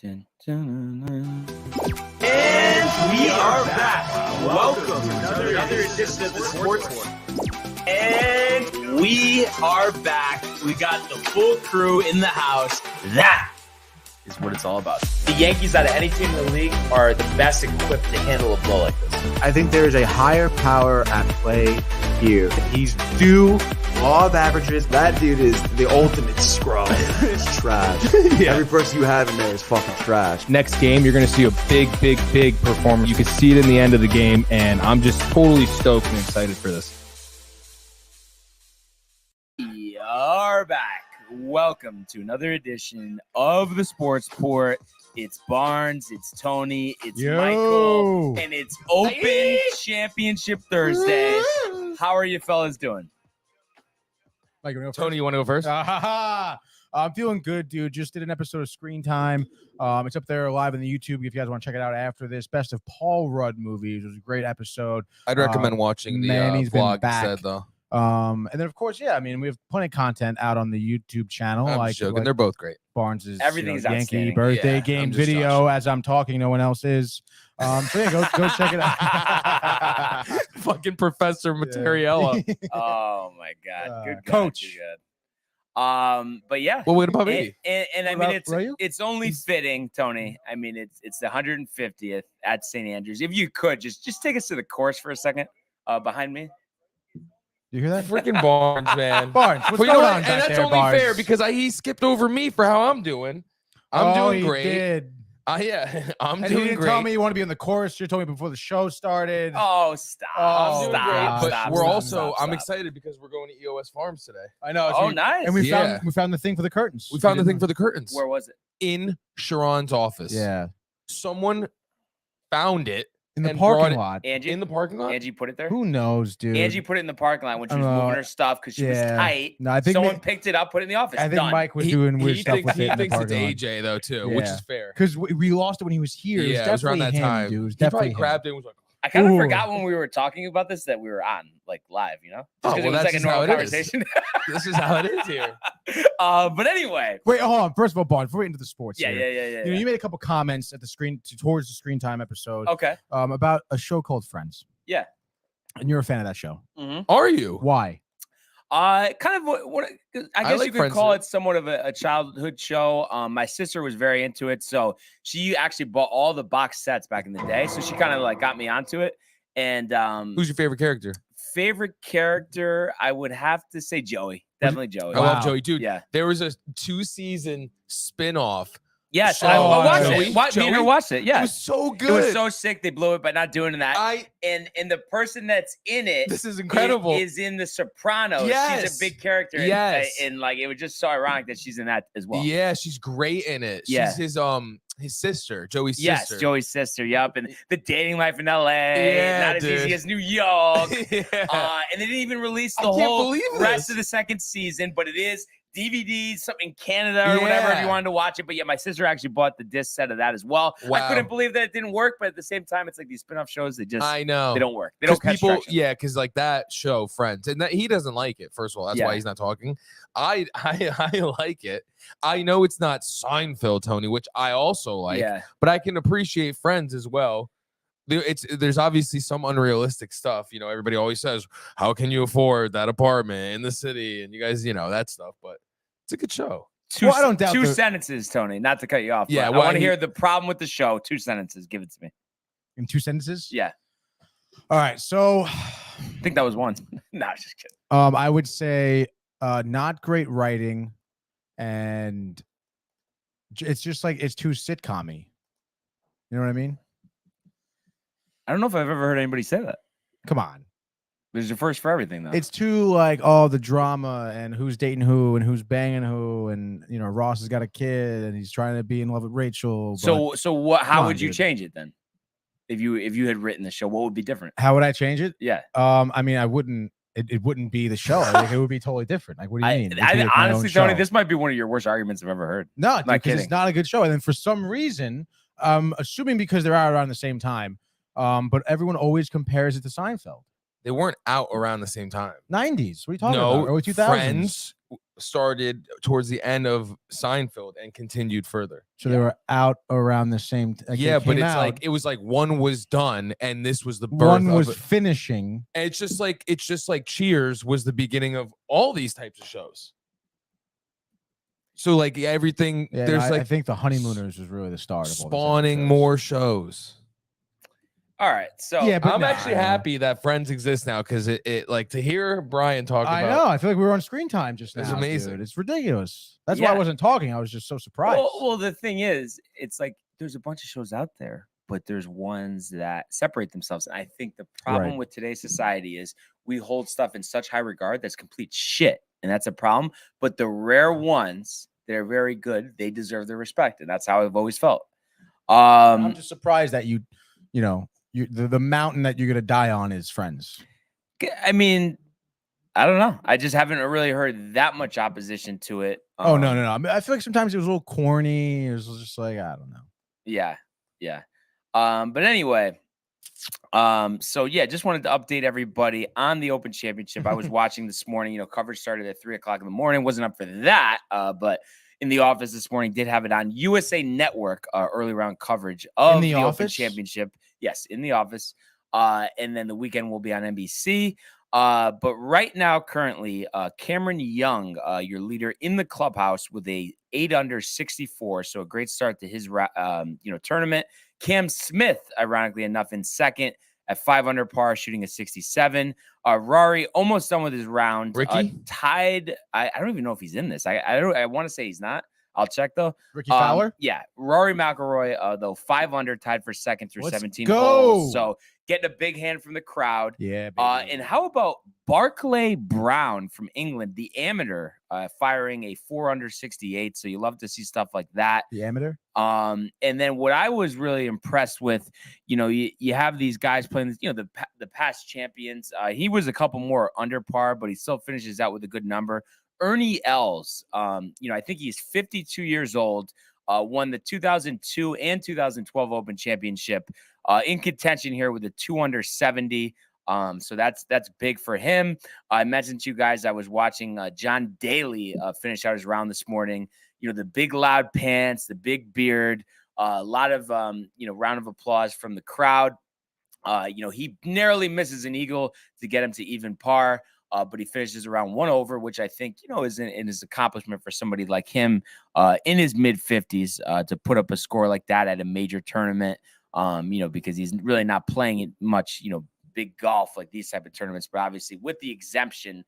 And we are back. Welcome to another edition of the Sports One. And we are back. We got the full crew in the house. That is what it's all about. The Yankees, out of any team in the league, are the best equipped to handle a blow like this. I think there is a higher power at play here. He's due law of averages. That dude is the ultimate scrub. It's trash. Yeah. Every person you have in there is fucking trash. Next game, you're going to see a big performance. You can see it in the end of the game, and I'm just totally stoked and excited for this. We are back. Welcome to another edition of the Sports Port. It's Barnes, it's Tony, it's Michael, and it's Open Championship Thursday. How are you fellas doing? Mike, Tony, you want to go first? I'm feeling good, dude. Just did an episode of Screen Time. It's up there live on the YouTube if you guys want to check it out after this. Best of Paul Rudd movies. It was a great episode. I'd recommend watching the vlog instead, though. And then, of course, yeah, I mean, we have plenty of content out on the YouTube channel. I'm joking. They're both great. Barnes' everything's Yankee birthday game video. As I'm talking, no one else is. So yeah, go check it out. Fucking Professor Materiella. Oh my God, good coach. But yeah. Well, what about me? And I mean, it's only fitting, Tony. I mean, it's the 150th at St. Andrews. If you could just take us to the course for a second, behind me. You hear that? Freaking Barnes, man. Barnes, what's going on? And that's only fair because he skipped over me for how I'm doing. I'm doing great. Did. Yeah, I'm and doing you didn't great. Tell me you want to be on the chorus. You told me before the show started. Oh, stop. I'm doing great. But we're also, I'm stop. excited because we're going to EOS Farms today. I know. Oh, nice. And we found the thing for the curtains. We found the thing for the curtains. Where was it? In Sharon's office. Yeah. Someone found it. In the parking lot. Angie? In the parking lot? Angie put it there? Who knows, dude? Angie put it in the parking lot when she was moving her stuff because she was tight. No, I think someone picked it up, put it in the office. I think Mike was doing weird stuff with it. He thinks it's lot. AJ, though, too, which is fair. Because we lost it when he was here. Yeah, it was around that time. Dude. It was he definitely probably grabbed it and was like, I kind of forgot when we were talking about this that we were on like live, you know? Just it was like a normal conversation. This is how it is here. But anyway. Wait, hold on. First of all, Bond, before we get into the sports. Yeah. You know, you made a couple comments at the towards the Screen Time episode. Okay. About a show called Friends. Yeah. And you're a fan of that show. Mm-hmm. Are you? Why? Kind of what I guess like you could Friends call it somewhat of a childhood show. My sister was very into it, so she actually bought all the box sets back in the day. So she kind of like got me onto it. And who's your favorite character? Favorite character, I would have to say Joey. Definitely Joey. I love Joey, dude. Yeah. There was a 2-season spinoff. Yes, I watched it. Me and her watched it. Yeah, it was so good. It was so sick. They blew it by not doing that. And the person that's in it, this is incredible, is in The Sopranos. Yes. She's a big character. And like it was just so ironic that she's in that as well. Yeah, she's great in it. She's his sister, Joey's sister. Yes, Joey's sister. Yep, and the dating life in LA, not as easy as New York. And they didn't even release the whole rest of the second season, but it is DVDs, something in Canada or whatever, if you wanted to watch it. But yeah, my sister actually bought the disc set of that as well. Wow. I couldn't believe that it didn't work, but at the same time, it's like these spinoff shows, they don't work. They don't catch traction. Yeah, because like that show, Friends, and he doesn't like it. First of all, that's why he's not talking. I like it. I know it's not Seinfeld, Tony, which I also like, but I can appreciate Friends as well. There's obviously some unrealistic stuff. You know, everybody always says, how can you afford that apartment in the city? And you guys, you know, that stuff, but it's a good show. I don't doubt two sentences, Tony, not to cut you off. Yeah. I want to hear the problem with the show. 2 sentences. Give it to me. In 2 sentences? Yeah. All right. So I think that was one. No, just kidding. I would say not great writing, and it's just like it's too sitcom-y. You know what I mean? I don't know if I've ever heard anybody say that. Come on. There's a first for everything, though. It's too like, oh, the drama and who's dating who and who's banging who, and you know, Ross has got a kid and he's trying to be in love with Rachel. So what? How would you change it then? If you had written the show, what would be different? How would I change it? Yeah. I mean, I wouldn't. It wouldn't be the show. Like, it would be totally different. Like, what do you mean? Honestly, Tony, this might be one of your worst arguments I've ever heard. No, because it's not a good show. And then for some reason, assuming because they're out around the same time, but everyone always compares it to Seinfeld. They weren't out around the same time. 90s. What are you talking about? Early 2000s. Friends started towards the end of Seinfeld and continued further. So they were out around the same. Yeah, but it's like it was like one was done and this was the birth. One was finishing. And it's just like Cheers was the beginning of all these types of shows. So like everything, I think the Honeymooners was really the start of spawning more shows. All right, so I'm actually happy that Friends exists now because it like to hear Brian talk about. I know. I feel like we were on screen time just now. It's amazing. Dude. It's ridiculous. That's why I wasn't talking. I was just so surprised. Well, the thing is, it's like there's a bunch of shows out there, but there's ones that separate themselves. And I think the problem with today's society is we hold stuff in such high regard that's complete shit, and that's a problem. But the rare ones that are very good, they deserve the respect, and that's how I've always felt. I'm just surprised that you know. The mountain that you're gonna die on is Friends. I mean, I don't know. I just haven't really heard that much opposition to it. No. I mean, I feel like sometimes it was a little corny. It was just like I don't know. Yeah. But anyway, so yeah, just wanted to update everybody on the Open Championship. I was watching this morning. Coverage started at 3:00 in the morning. Wasn't up for that, but in the office this morning did have it on USA Network early round coverage of the Open Championship. Yes, in the office. And then the weekend will be on NBC. But right now, currently, Cameron Young, your leader in the clubhouse with a 8 under 64. So a great start to his tournament. Cam Smith, ironically enough, in second at 5 under par, shooting a 67. Rory almost done with his round. Ricky tied. I don't even know if he's in this. I want to say he's not. I'll check though. Ricky Fowler? Yeah. Rory McIlroy, though, 5 under, tied for second through 17 go. holes. So getting a big hand from the crowd. Yeah. And how about Barclay Brown from England, the amateur, firing a 4 under 68. So you love to see stuff like that. The amateur. And then what I was really impressed with, you have these guys playing, the past champions. He was a couple more under par, but he still finishes out with a good number. Ernie Els, I think he's 52 years old, won the 2002 and 2012 Open Championship, in contention here with a 2 under 70. So that's big for him. I mentioned to you guys, I was watching John Daly finish out his round this morning. The big loud pants, the big beard, a lot of, round of applause from the crowd. He narrowly misses an eagle to get him to even par. But he finishes around 1 over, which I think, is in his accomplishment for somebody like him in his mid-50s to put up a score like that at a major tournament, because he's really not playing it much, big golf like these type of tournaments, but obviously with the exemption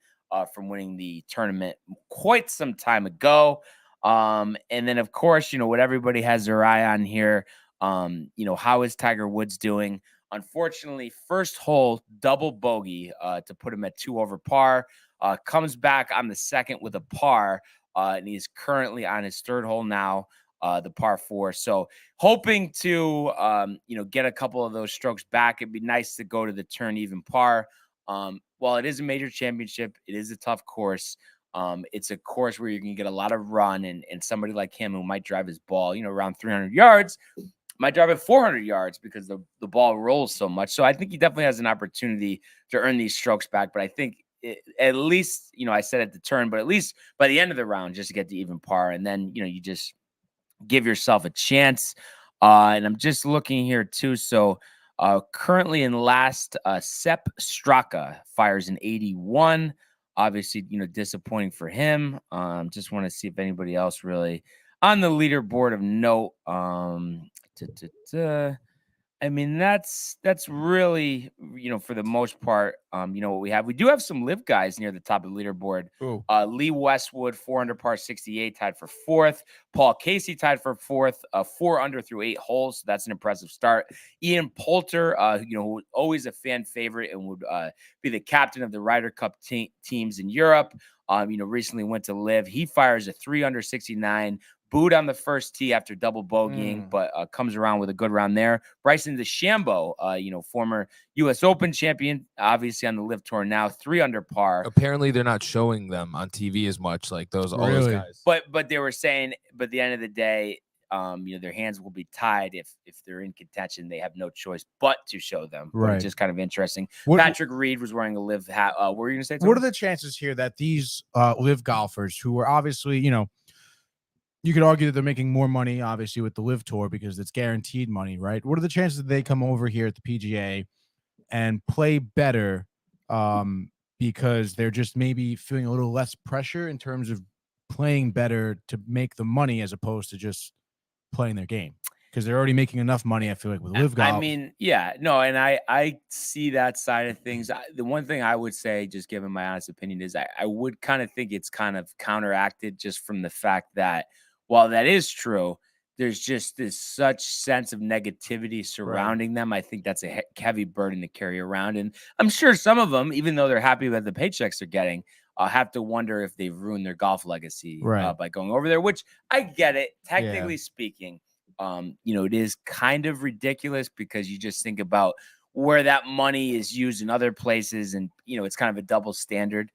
from winning the tournament quite some time ago. And then, of course, what everybody has their eye on here, how is Tiger Woods doing? Unfortunately, first hole double bogey to put him at 2 over par. Comes back on the second with a par, and he's currently on his third hole now, the par 4. So hoping to get a couple of those strokes back. It'd be nice to go to the turn even par. While it is a major championship, it is a tough course. It's a course where you can get a lot of run, and somebody like him who might drive his ball, around 300 yards. Might drive it 400 yards because the ball rolls so much. So I think he definitely has an opportunity to earn these strokes back. But I think at least, I said at the turn, but at least by the end of the round, just to get to even par. And then, you just give yourself a chance. And I'm just looking here too. So currently in last, Sepp Straka fires an 81. Obviously, disappointing for him. Just want to see if anybody else really on the leaderboard of note. I mean, that's really, for the most part, what we have. We do have some live guys near the top of the leaderboard. Lee Westwood, 4 under par 68, tied for 4th. Paul Casey tied for 4th, 4 under through 8 holes. So that's an impressive start. Ian Poulter, who was always a fan favorite and would be the captain of the Ryder Cup teams in Europe. Recently went to live. He fires a 3 under 69. Booed on the first tee after double bogeying, but comes around with a good round there. Bryson DeChambeau, former U.S. Open champion, obviously on the Live Tour now, 3 under par. Apparently, they're not showing them on TV as much, like all those guys. But they were saying, but at the end of the day, their hands will be tied if they're in contention. They have no choice but to show them. But Right. it's just kind of interesting. Patrick Reed was wearing a live hat. What were you gonna say? What are the chances here that these live golfers who are obviously, you could argue that they're making more money, obviously, with the live tour because it's guaranteed money, right? What are the chances that they come over here at the PGA and play better because they're just maybe feeling a little less pressure in terms of playing better to make the money as opposed to just playing their game? Because they're already making enough money, I feel like, with live golf. I mean, yeah, no, and I see that side of things. The one thing I would say, just given my honest opinion, is I would kind of think it's kind of counteracted just from the fact that while that is true, there's just this such sense of negativity surrounding them. I think that's a heavy burden to carry around. And I'm sure some of them, even though they're happy with the paychecks they're getting, have to wonder if they've ruined their golf legacy by going over there, which I get it. Technically speaking, it is kind of ridiculous because you just think about where that money is used in other places and, it's kind of a double standard.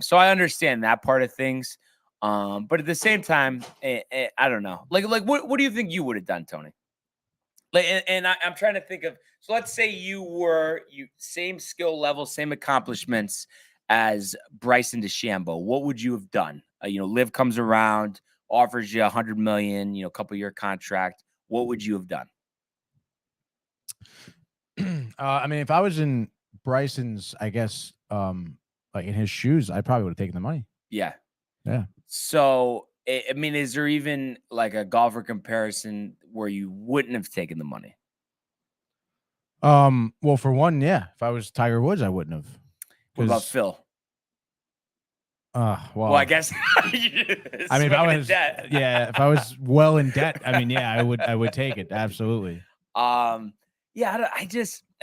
So I understand that part of things. But at the same time, I don't know. Like what do you think you would have done, Tony? I'm trying to think of. So let's say you same skill level, same accomplishments as Bryson DeChambeau. What would you have done? Liv comes around, offers you $100 million, a couple year contract. What would you have done? I mean, if I was in Bryson's, I guess, like in his shoes, I probably would have taken the money. Yeah. Yeah. So, I mean, is there even like a golfer comparison where you wouldn't have taken the money? Well, for one, yeah. If I was Tiger Woods, I wouldn't have. What about Phil? Well, I guess. I mean, if I was, if I was well in debt, I mean, yeah, I would take it. Absolutely. Yeah,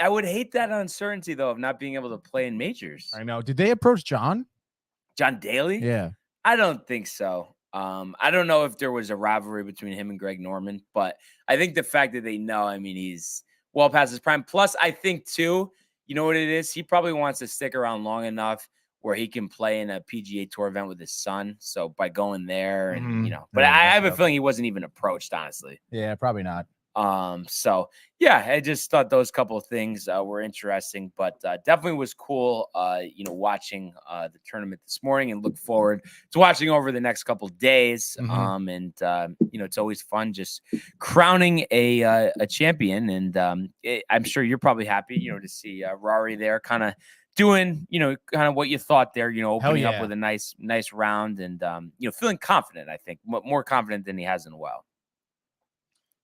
I would hate that uncertainty though of not being able to play in majors. I know. Did they approach John Daly? Yeah. I don't think so. I don't know if there was a rivalry between him and Greg Norman, but I think the fact that they know, I mean, he's well past his prime. Plus, I think too, you know what it is? He probably wants to stick around long enough where he can play in a PGA Tour event with his son. So by going there and, but I have a feeling he wasn't even approached, honestly. Yeah, probably not. So yeah, I just thought those couple of things were interesting, but definitely was cool, watching the tournament this morning and look forward to watching over the next couple of days. It's always fun just crowning a champion. And I'm sure you're probably happy, to see Rory there kind of doing, kind of what you thought there, opening up with a nice round and, feeling confident, I think more confident than he has in a while.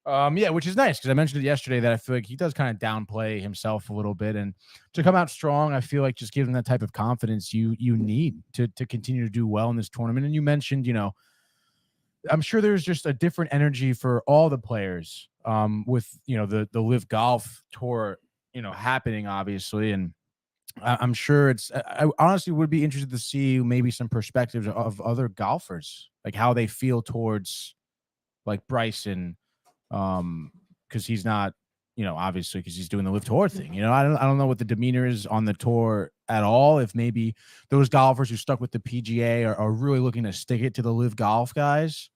Which is nice because I mentioned it yesterday that I feel like he does kind of downplay himself a little bit, and to come out strong, I feel like just give him that type of confidence you need to continue to do well in this tournament. And you mentioned, I'm sure there's just a different energy for all the players with the Live Golf Tour happening obviously, and I'm sure I honestly would be interested to see maybe some perspectives of other golfers, like how they feel towards like Bryson. Because he's not, obviously because he's doing the Live Tour thing. I don't know what the demeanor is on the tour at all. If maybe those golfers who stuck with the PGA are really looking to stick it to the Live Golf guys.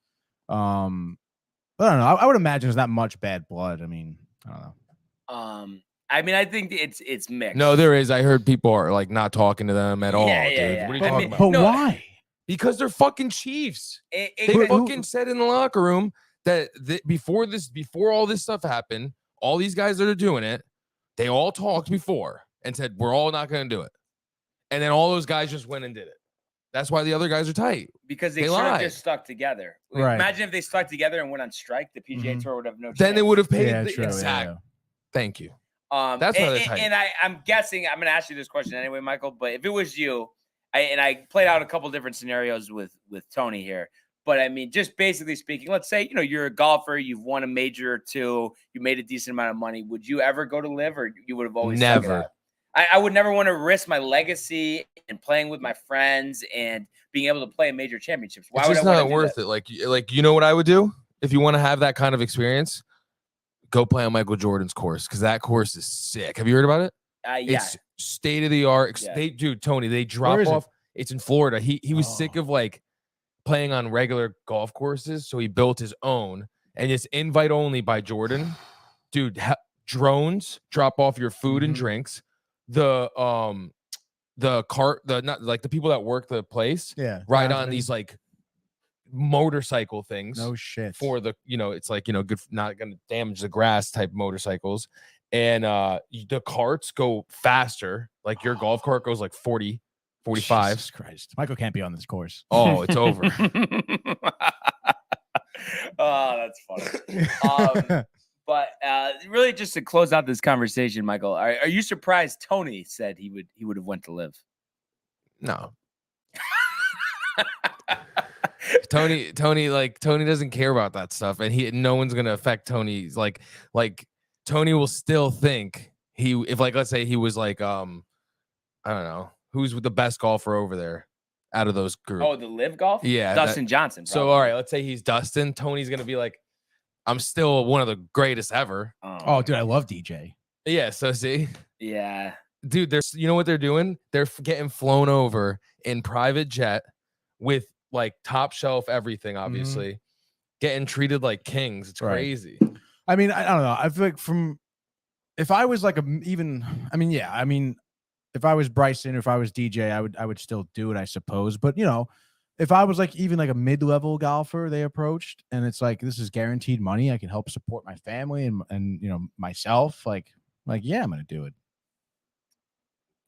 But I don't know. I would imagine there's not much bad blood. I mean, I don't know. I think it's mixed. No, there is. I heard people are like not talking to them at all, dude. Yeah. What are you talking about? But why? Because they're fucking Chiefs. They fucking said in the locker room that before all this stuff happened, all these guys that are doing it, they all talked before and said, we're all not going to do it. And then all those guys just went and did it. That's why the other guys are tight. Because they should have just stuck together. Right. Imagine if they stuck together and went on strike, the PGA Tour would have no chance. Then they would have paid. True, exactly. Yeah. Thank you. That's why they're tight. And I'm guessing, I'm going to ask you this question anyway, Michael, but if it was you, I played out a couple different scenarios with Tony here. But I mean, just basically speaking, let's say, you're a golfer, you've won a major or two, you made a decent amount of money. Would you ever go to Live, or you would have always never? I would never want to risk my legacy and playing with my friends and being able to play in major championships. Why it's would just I not worth it. Like, you know what I would do if you want to have that kind of experience? Go play on Michael Jordan's course, because that course is sick. Have you heard about it? Yeah. It's state of the art. Yeah. Tony, they drop off. It's in Florida. He was sick of like playing on regular golf courses, so he built his own, and it's invite only by Jordan, dude. Drones drop off your food and drinks. The not like the people that work the place, ride on these like motorcycle things. No shit. For the it's like good, not gonna damage the grass type motorcycles, and the carts go faster. Like your golf cart goes like 40, 45. Jesus Christ, Michael can't be on this course. Oh, it's over. Oh, that's funny. But really, just to close out this conversation, Michael, are you surprised Tony said he would have went to live? No. Tony doesn't care about that stuff, and no one's gonna affect Tony's like Tony will still think if let's say he was like I don't know who's the best golfer over there out of those groups. Oh, the live golf? Yeah, Dustin Johnson. Probably. So all right, let's say he's Dustin. Tony's gonna be like, I'm still one of the greatest ever. Oh, dude, I love DJ. Yeah, so see? Yeah. Dude, you know what they're doing? They're getting flown over in private jet with like top shelf everything, obviously. Getting treated like kings. It's crazy. I mean, I don't know. I feel like if I was like if I was Bryson or if I was DJ, I would still do it, I suppose. But if I was like even like a mid-level golfer, they approached and it's like, this is guaranteed money. I can help support my family and myself. Like, yeah, I'm going to do it.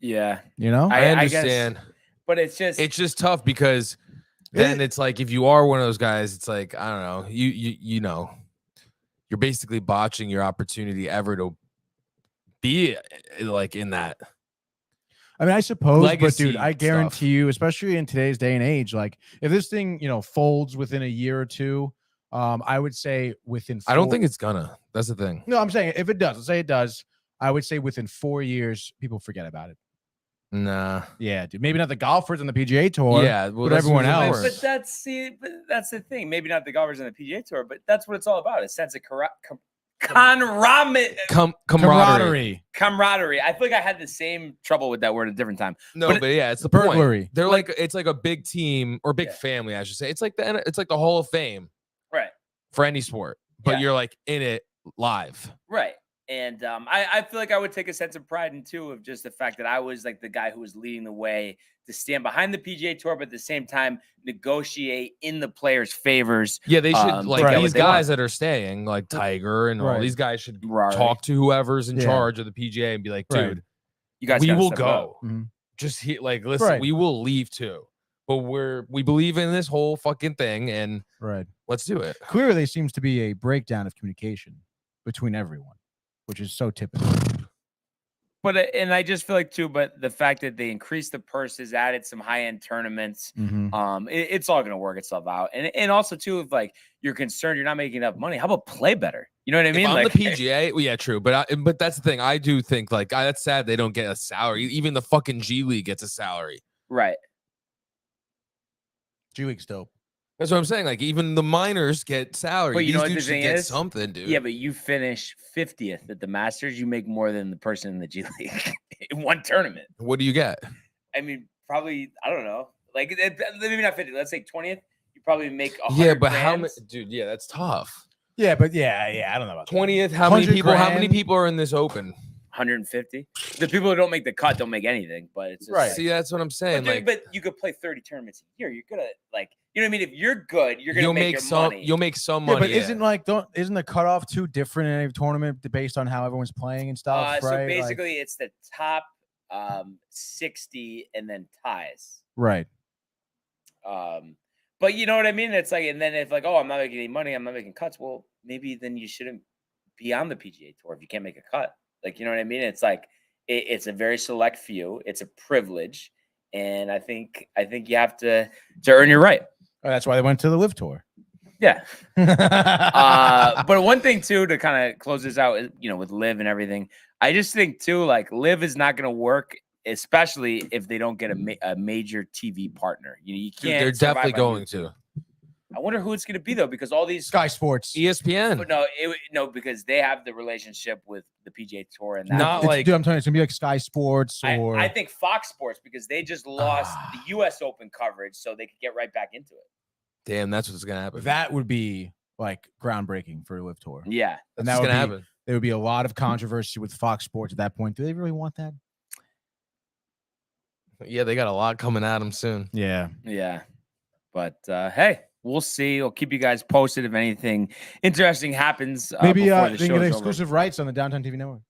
Yeah. I understand. I guess, but it's just tough because then it's like, if you are one of those guys, it's like, I don't know, you're basically botching your opportunity ever to be like in that. I mean, I suppose, legacy, but dude, I guarantee you, especially in today's day and age, like if this thing, folds within a year or two, I would say within. I don't think it's gonna. That's the thing. No, I'm saying if it does, let's say it does, I would say within 4 years, people forget about it. Nah. Yeah, dude. Maybe not the golfers on the PGA Tour. Yeah, but everyone else. But that's the thing. Maybe not the golfers on the PGA Tour, but that's what it's all about. A sense of camaraderie. I feel like I had the same trouble with that word at a different time. No, but yeah, it's the burglary. They're like it's like a big team or big family, I should say. It's like the Hall of Fame, right? For any sport, but you're like in it live, right? And I feel like I would take a sense of pride in too of just the fact that I was like the guy who was leading the way to stand behind the PGA Tour, but at the same time negotiate in the players' favors. Yeah, they should these guys that are staying, like Tiger and all these guys should talk to whoever's in charge of the PGA and be like, dude, you guys, we will go. Just listen, we will leave too, but we believe in this whole fucking thing, and let's do it. Clearly, there seems to be a breakdown of communication between everyone, which is so typical. But and I just feel like too, but the fact that they increased the purses, added some high-end tournaments, it's all going to work itself out. And also too, if like you're concerned you're not making enough money, how about play better? You know what I mean? On the PGA, yeah, true. But that's the thing. I do think that's sad they don't get a salary. Even the fucking G League gets a salary, right? G League's dope. That's what I'm saying. Like even the minors get salary. But you know what the thing is? Something, dude. Yeah, but you finish 50th at the Masters, you make more than the person in the G League in one tournament. What do you get? I mean, probably I don't know. Like maybe not 50. Let's say 20th. You probably make 100 Yeah, but grand. how many? Dude, yeah, that's tough. Yeah, but yeah, I don't know about 20th. How many people? How many people are in this Open? 150. The people who don't make the cut don't make anything, but it's just right. See, that's what I'm saying. But you could play 30 tournaments a year. You're gonna you know what I mean? If you're good, you're gonna make your money. You'll make some money. But isn't the cutoff too different in a tournament based on how everyone's playing and stuff? Right? So basically, it's the top 60 and then ties. Right. But you know what I mean? It's like, and then if like, oh, I'm not making any money, I'm not making cuts. Well, maybe then you shouldn't be on the PGA Tour if you can't make a cut. Like, you know what I mean? It's like it's a very select few. It's a privilege, and I think you have to earn your right. Oh, that's why they went to the Live Tour. Yeah. But one thing too to kind of close this out, with Live and everything, I just think too, like Live is not going to work, especially if they don't get a major TV partner. You can't. Dude, they're definitely going to. I wonder who it's going to be though, because all these Sky Sports, ESPN. But no, because they have the relationship with the PGA Tour, and dude, I'm telling you, it's going to be like Sky Sports or I think Fox Sports, because they just lost the U.S. Open coverage, so they could get right back into it. Damn, that's what's going to happen. That would be like groundbreaking for a live tour. Yeah, and that would happen. There would be a lot of controversy with Fox Sports at that point. Do they really want that? Yeah, they got a lot coming at them soon. Yeah. But hey, we'll see. We'll keep you guys posted if anything interesting happens. Maybe before the they can get show's exclusive over. rights on the Downtown TV network.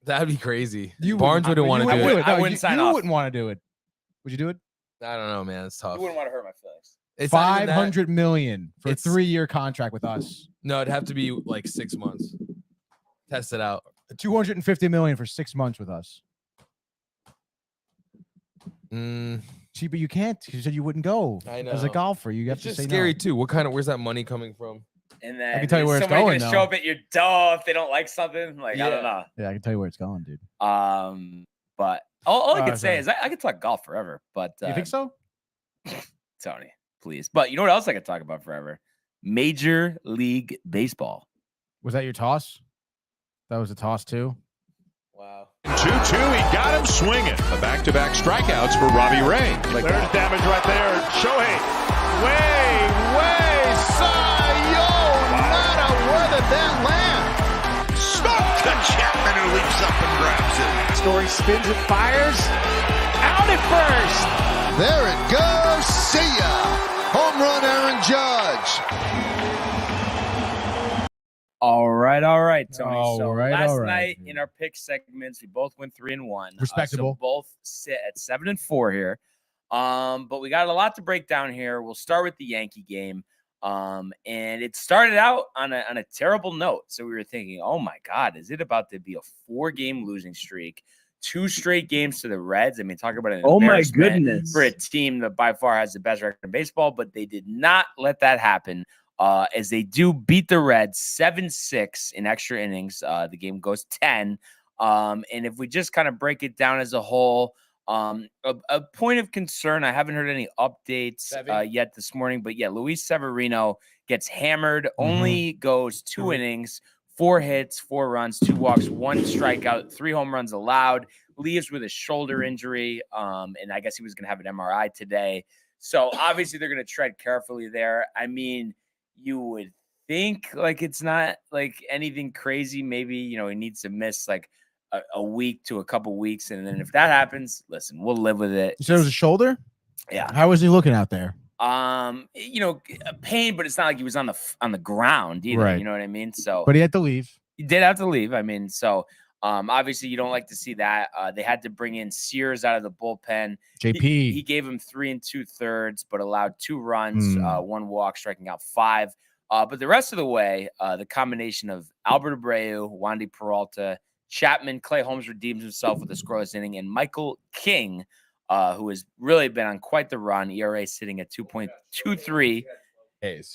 That'd be crazy. You Barnes wouldn't want to do it. I wouldn't sign off. You wouldn't want to do it. Would you do it? I don't know, man. It's tough. You wouldn't want to hurt my feelings. It's $500 million for a 3-year contract with us. No, it'd have to be like 6 months. Test it out. $250 million for 6 months with us. See, but you can't. You said you wouldn't go. I know. As a golfer, you have to say scary no. too. Where's that money coming from? And then I can tell you where it's going. Somebody's gonna show up at your door if they don't like something. Like I don't know. Yeah, I can tell you where it's going, dude. But all I can say is I could talk golf forever. But you think so, Tony? Please. But you know what else I could talk about forever? Major League Baseball. Was that your toss? That was a toss too. Wow. 2-2, he got him swinging. A back-to-back strikeouts for Robbie Ray. There's damage right there. Shohei, way, Sayonara, where did that land? Stuck to Chapman, who leaps up and grabs it. Story spins and fires. Out at first. There it goes. See ya. Home run, Aaron Judge. All right, Tony. Last right. night in our pick segments, we both went 3-1. Respectable. So both sit at 7-4 here. But we got a lot to break down here. We'll start with the Yankee game. And it started out on a terrible note. So we were thinking, oh my God, is it about to be a 4-game losing streak? 2 straight games to the Reds. I mean, talk about an embarrassment for a team that by far has the best record in baseball, but they did not let that happen. As they do beat the Reds 7-6 in extra innings. The game goes 10. And if we just kind of break it down as a whole, a point of concern, I haven't heard any updates yet this morning, but yeah, Luis Severino gets hammered, only goes 2 innings, 4 hits, 4 runs, 2 walks, 1 strikeout, 3 home runs allowed, leaves with a shoulder injury. And I guess he was going to have an MRI today. So obviously they're going to tread carefully there. I mean, you would think like it's not like anything crazy. Maybe, he needs to miss like a week to a couple weeks. And then if that happens, listen, we'll live with it. You said it was a shoulder? Yeah. How was he looking out there? Pain, but it's not like he was on the ground either. Right. You know what I mean? So, but he had to leave. He did have to leave. I mean, so obviously you don't like to see that. They had to bring in Sears out of the bullpen. JP. He gave him 3 2/3, but allowed 2 runs, 1 walk, striking out 5. But the rest of the way, the combination of Albert Abreu, Wandy Peralta, Chapman, Clay Holmes redeems himself with a scoreless inning, and Michael King, who has really been on quite the run, ERA sitting at 2.23,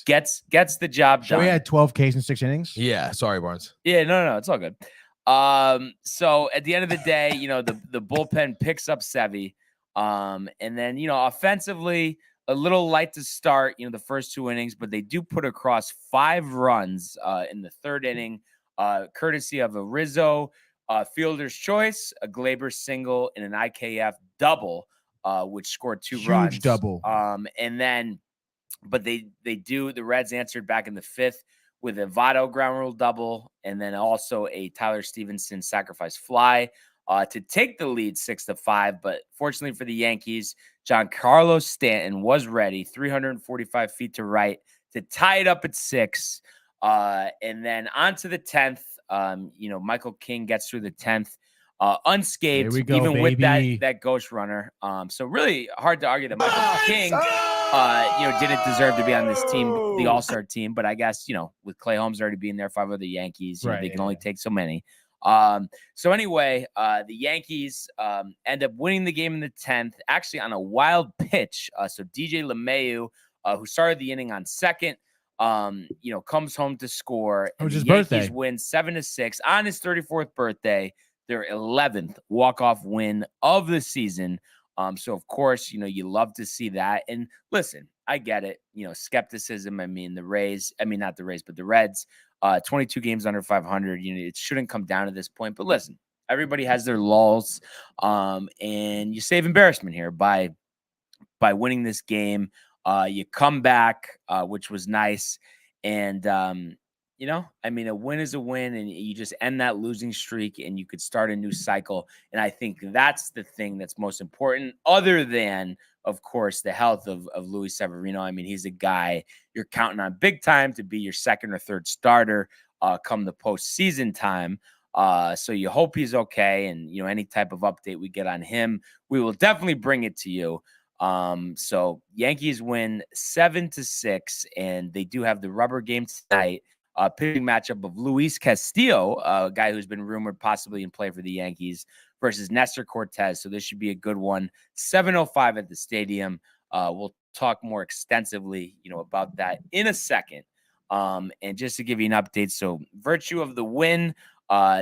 gets the job done. So he had 12 Ks in 6 innings? Yeah, sorry, Barnes. Yeah, no, it's all good. So at the end of the day, the bullpen picks up Sevy. And then, offensively, a little light to start, the first 2 innings, but they do put across 5 runs in the 3rd inning, courtesy of a Rizzo fielder's choice, a Glaber single, and an IKF double, which scored 2 runs. Huge double. And then, but the Reds answered back in the 5th with a Votto ground rule double, and then also a Tyler Stevenson sacrifice fly to take the lead 6-5. But fortunately for the Yankees, Giancarlo Stanton was ready, 345 feet to right, to tie it up at 6. And then on to the 10th. Michael King gets through the 10th unscathed, even with that ghost runner. So really hard to argue that Michael King, didn't deserve to be on this team, the All-Star team. But I guess, with Clay Holmes already being there, 5 other Yankees, they can only take so many. So anyway, the Yankees end up winning the game in the 10th, actually on a wild pitch. So DJ LeMahieu, who started the inning on second, comes home to score. It was his Yankees birthday. Win 7-6 on his 34th birthday, their 11th walk-off win of the season. So of course, you love to see that. And listen, I get it. Skepticism. I mean, the Reds, 22 games under 500. It shouldn't come down to this point. But listen, everybody has their lulls, and you save embarrassment here by winning this game. You come back, which was nice. And, I mean, a win is a win, and you just end that losing streak and you could start a new cycle. And I think that's the thing that's most important, other than, of course, the health of Luis Severino. I mean, he's a guy you're counting on big time to be your second or third starter come the postseason time. So you hope he's okay. And, any type of update we get on him, we will definitely bring it to you. So Yankees win 7-6, and they do have the rubber game tonight. Pitching matchup of Luis Castillo, a guy who's been rumored possibly in play for the Yankees, versus Nestor Cortez. So this should be a good one. 7:05 at the stadium. We'll talk more extensively, about that in a second. And just to give you an update, so virtue of the win,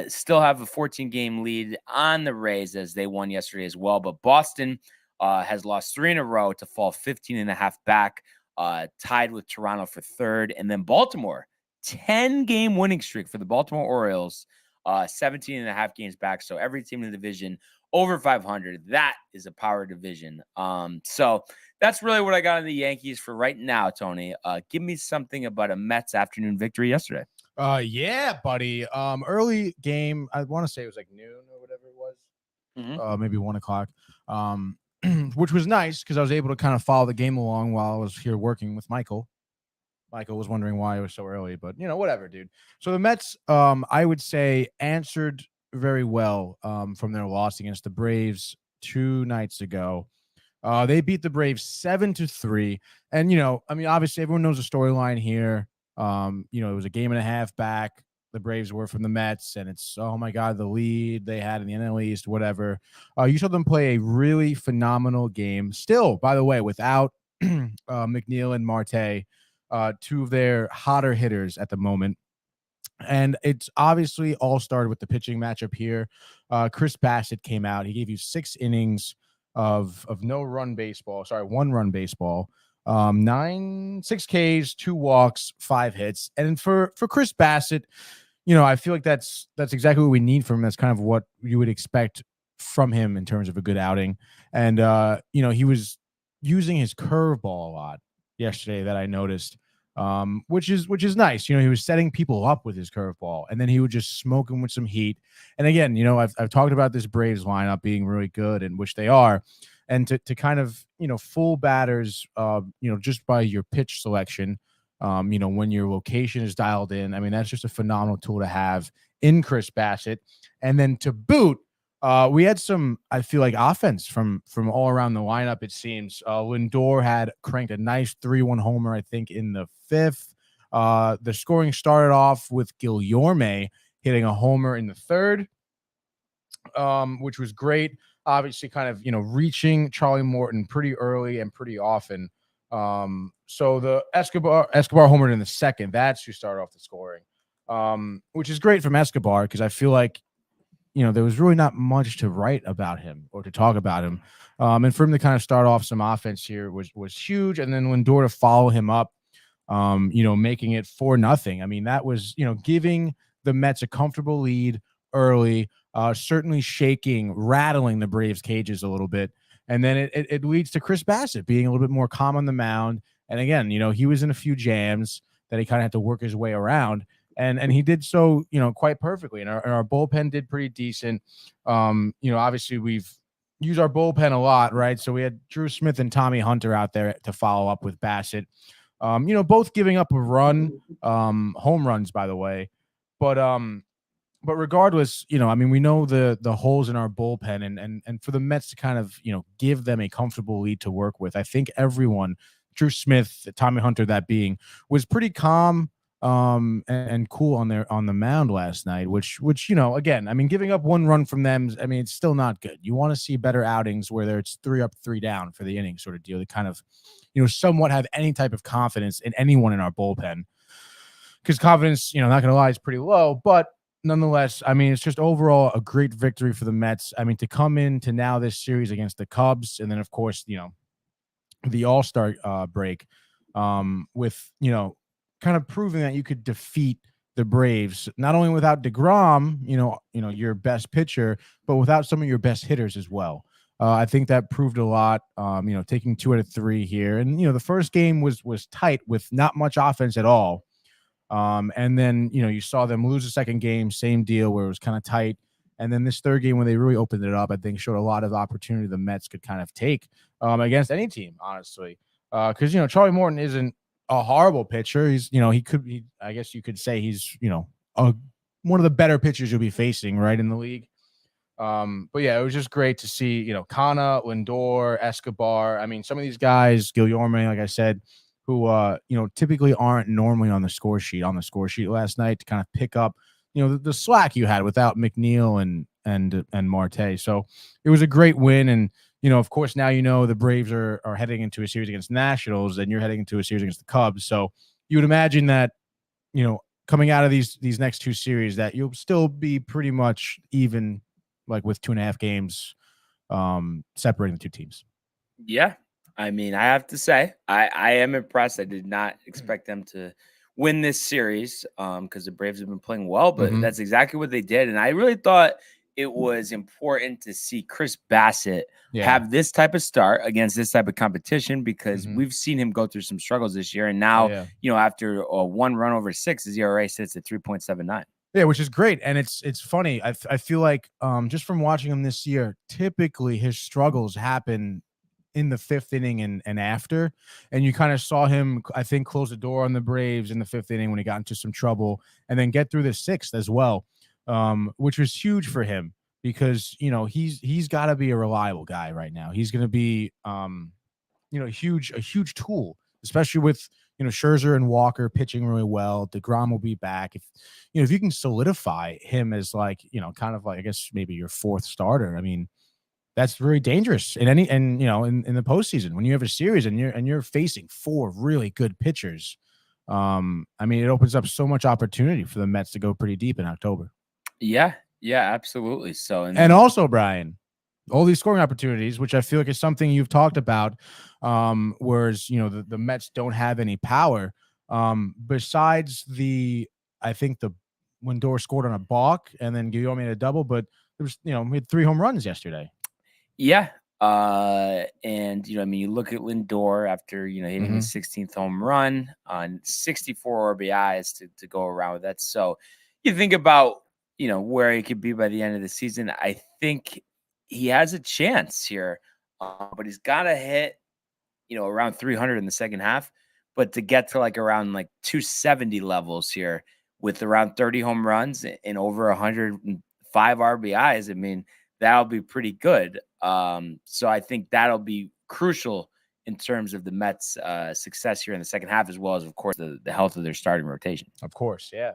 still have a 14-game lead on the Rays as they won yesterday as well. But Boston has lost 3 in a row to fall 15.5 back, tied with Toronto for third. And then Baltimore, 10-game winning streak for the Baltimore Orioles, 17.5 games back. So every team in the division over 500. That is a power division. So that's really what I got on the Yankees for right now, Tony. Give me something about a Mets afternoon victory yesterday. Yeah, buddy. Early game. I want to say it was like noon or whatever it was. Maybe 1 o'clock. Which was nice because I was able to kind of follow the game along while I was here working with Michael. Michael was wondering why it was so early, but whatever, dude. So the Mets, I would say, answered very well from their loss against the Braves 2 nights ago. They beat the Braves 7-3. And, obviously everyone knows the storyline here. It was a game and a half back. The Braves were from the Mets, and it's, oh my God, the lead they had in the NL East, whatever. You saw them play a really phenomenal game. Still, by the way, without McNeil and Marte, 2 of their hotter hitters at the moment. And it's obviously all started with the pitching matchup here. Chris Bassett came out. He gave you 6 innings of 1-run baseball. 6 Ks, 2 walks, 5 hits. And for Chris Bassett, I feel like that's exactly what we need from him. That's kind of what you would expect from him in terms of a good outing. And, he was using his curveball a lot yesterday that I noticed, which is nice. He was setting people up with his curveball, and then he would just smoke him with some heat. And again, I've talked about this Braves lineup being really good, and which they are. And to kind of, fool batters, just by your pitch selection, when your location is dialed in, I mean, that's just a phenomenal tool to have in Chris Bassett. And then to boot, we had some, I feel like, offense from all around the lineup, it seems. Lindor had cranked a nice 3-1 homer, I think, in the 5th. The scoring started off with Guillorme hitting a homer in the 3rd, which was great. Obviously, kind of, reaching Charlie Morton pretty early and pretty often. So the Escobar homered in the 2nd. That's who started off the scoring, which is great from Escobar because I feel like, there was really not much to write about him or to talk about him. And for him to kind of start off some offense here was huge. And then Lindor to follow him up, making it 4-0. I mean, that was, giving the Mets a comfortable lead early, certainly rattling the Braves' cages a little bit. And then it leads to Chris Bassett being a little bit more calm on the mound. And again, he was in a few jams that he kind of had to work his way around. And he did so, quite perfectly. And our bullpen did pretty decent. Obviously we've used our bullpen a lot, right? So we had Drew Smith and Tommy Hunter out there to follow up with Bassett. Both giving up a run, home runs, by the way. But regardless, we know the holes in our bullpen, and for the Mets to kind of, give them a comfortable lead to work with. I think everyone, Drew Smith, Tommy Hunter, that being, was pretty calm and cool on the mound last night, which again, giving up 1 run from them, it's still not good. You want to see better outings where it's 3 up, 3 down for the inning sort of deal to kind of, somewhat have any type of confidence in anyone in our bullpen, because confidence, not going to lie, is pretty low. But nonetheless, it's just overall a great victory for the Mets. To come into now this series against the Cubs, and then of course, the All-Star break, with, kind of proving that you could defeat the Braves, not only without DeGrom, your best pitcher, but without some of your best hitters as well. I think that proved a lot, taking 2 out of 3 here. And, the first game was tight with not much offense at all. And then, you saw them lose the second game, same deal where it was kind of tight. And then this third game when they really opened it up, I think showed a lot of opportunity the Mets could kind of take against any team, honestly. Because, Charlie Morton isn't a horrible pitcher. He's, I guess you could say he's, one of the better pitchers you'll be facing right in the league. But yeah, it was just great to see, Kana, Lindor, Escobar. I mean, some of these guys, Guillorme, like I said, who, typically aren't normally on the score sheet last night to kind of pick up, the slack you had without McNeil and Marte. So it was a great win. And, of course, now, the Braves are heading into a series against Nationals and you're heading into a series against the Cubs. So you would imagine that, coming out of these next two series that you'll still be pretty much even, like with 2.5 games separating the two teams. Yeah. I mean, I have to say, I am impressed. I did not expect them to win this series because the Braves have been playing well, but that's exactly what they did. And I really thought it was important to see Chris Bassett have this type of start against this type of competition because we've seen him go through some struggles this year. And now, after a 1 run over 6, his ERA sits at 3.79. Yeah, which is great. And it's funny. I feel like just from watching him this year, typically his struggles happen in the 5th inning and after. And you kind of saw him, I think, close the door on the Braves in the 5th inning when he got into some trouble and then get through the 6th as well, which was huge for him because, he's got to be a reliable guy right now. He's going to be, a huge tool, especially with, Scherzer and Walker pitching really well. DeGrom will be back. If you can solidify him as like, kind of like, I guess maybe your 4th starter, I mean, that's very dangerous in in the postseason when you have a series and you're facing 4 really good pitchers. I mean, it opens up so much opportunity for the Mets to go pretty deep in October. Yeah, absolutely. So, and also, Brian, all these scoring opportunities, which I feel like is something you've talked about, whereas, the Mets don't have any power. Besides I think the Lindor scored on a balk and then Guillorme made a double, but there was, we had 3 home runs yesterday. Yeah. And, you look at Lindor after, hitting his 16th home run on 64 RBIs to go around with that. So you think about, where he could be by the end of the season. I think he has a chance here, but he's got to hit, around 300 in the second half. But to get to around 270 levels here with around 30 home runs and over 105 RBIs, I mean, that'll be pretty good. So I think that'll be crucial in terms of the Mets' success here in the second half, as well as, of course, the health of their starting rotation. Of course, yeah.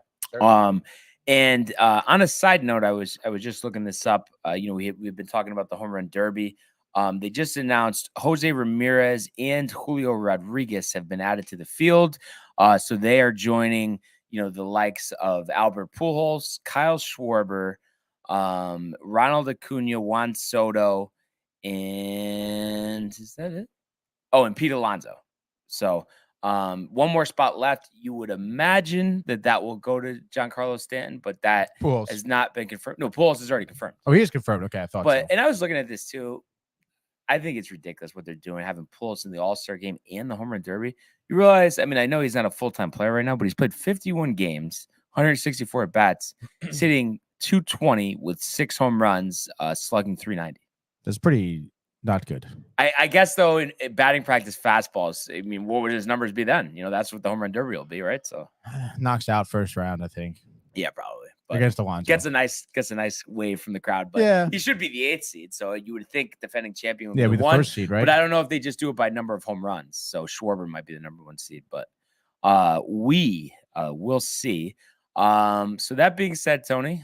And on a side note, I was just looking this up. We've been talking about the home run derby. They just announced Jose Ramirez and Julio Rodriguez have been added to the field. So they are joining, the likes of Albert Pujols, Kyle Schwarber, Ronald Acuna, Juan Soto, and is that it? Oh, and Pete Alonso. So one more spot left. You would imagine that will go to Giancarlo Stanton, but that has not been confirmed. No, Pujols is already confirmed. Oh, he is confirmed. Okay, I thought so. And I was looking at this too. I think it's ridiculous what they're doing, having Pujols in the All-Star game and the home run derby. You realize, I mean, I know he's not a full-time player right now, but he's played 51 games, 164 at bats, sitting 220 with 6 home runs, slugging 390. That's pretty not good. I guess, though, in batting practice fastballs, I mean, what would his numbers be then? That's what the home run derby will be, right? So knocks out first round, I think. Yeah, probably. But against Alonso. Gets a nice wave from the crowd. But he should be the 8th seed. So you would think defending champion would be the 1 first seed, right? But I don't know if they just do it by number of home runs. So Schwarber might be the number 1 seed. But we will see. So that being said, Tony,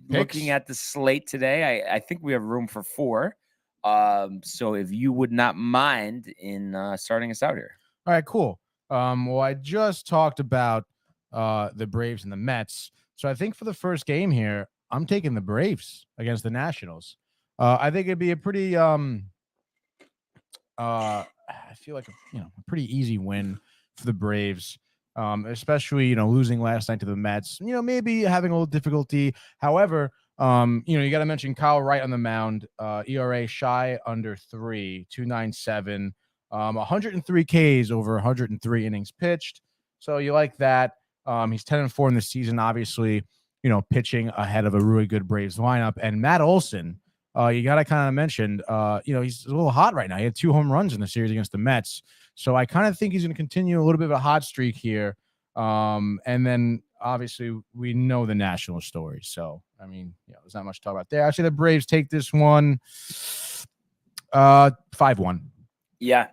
looking at the slate today, I think we have room for 4. So if you would not mind in starting us out here. All right, cool. Well, I just talked about the Braves and the Mets. So I think for the first game here, I'm taking the Braves against the Nationals. I think it'd be a pretty I feel like a pretty easy win for the Braves. Especially, losing last night to the Mets, maybe having a little difficulty. However, you got to mention Kyle Wright on the mound, ERA shy under 3, 2.97, 103 Ks over 103 innings pitched. So you like that. He's 10-4 in the season, obviously, pitching ahead of a really good Braves lineup. And Matt Olson, you got to kind of mention, he's a little hot right now. He had 2 home runs in the series against the Mets. So I kind of think he's going to continue a little bit of a hot streak here. And then obviously we know the national story. So, I mean, there's not much to talk about there. Actually, the Braves take this one 5-1. Yeah.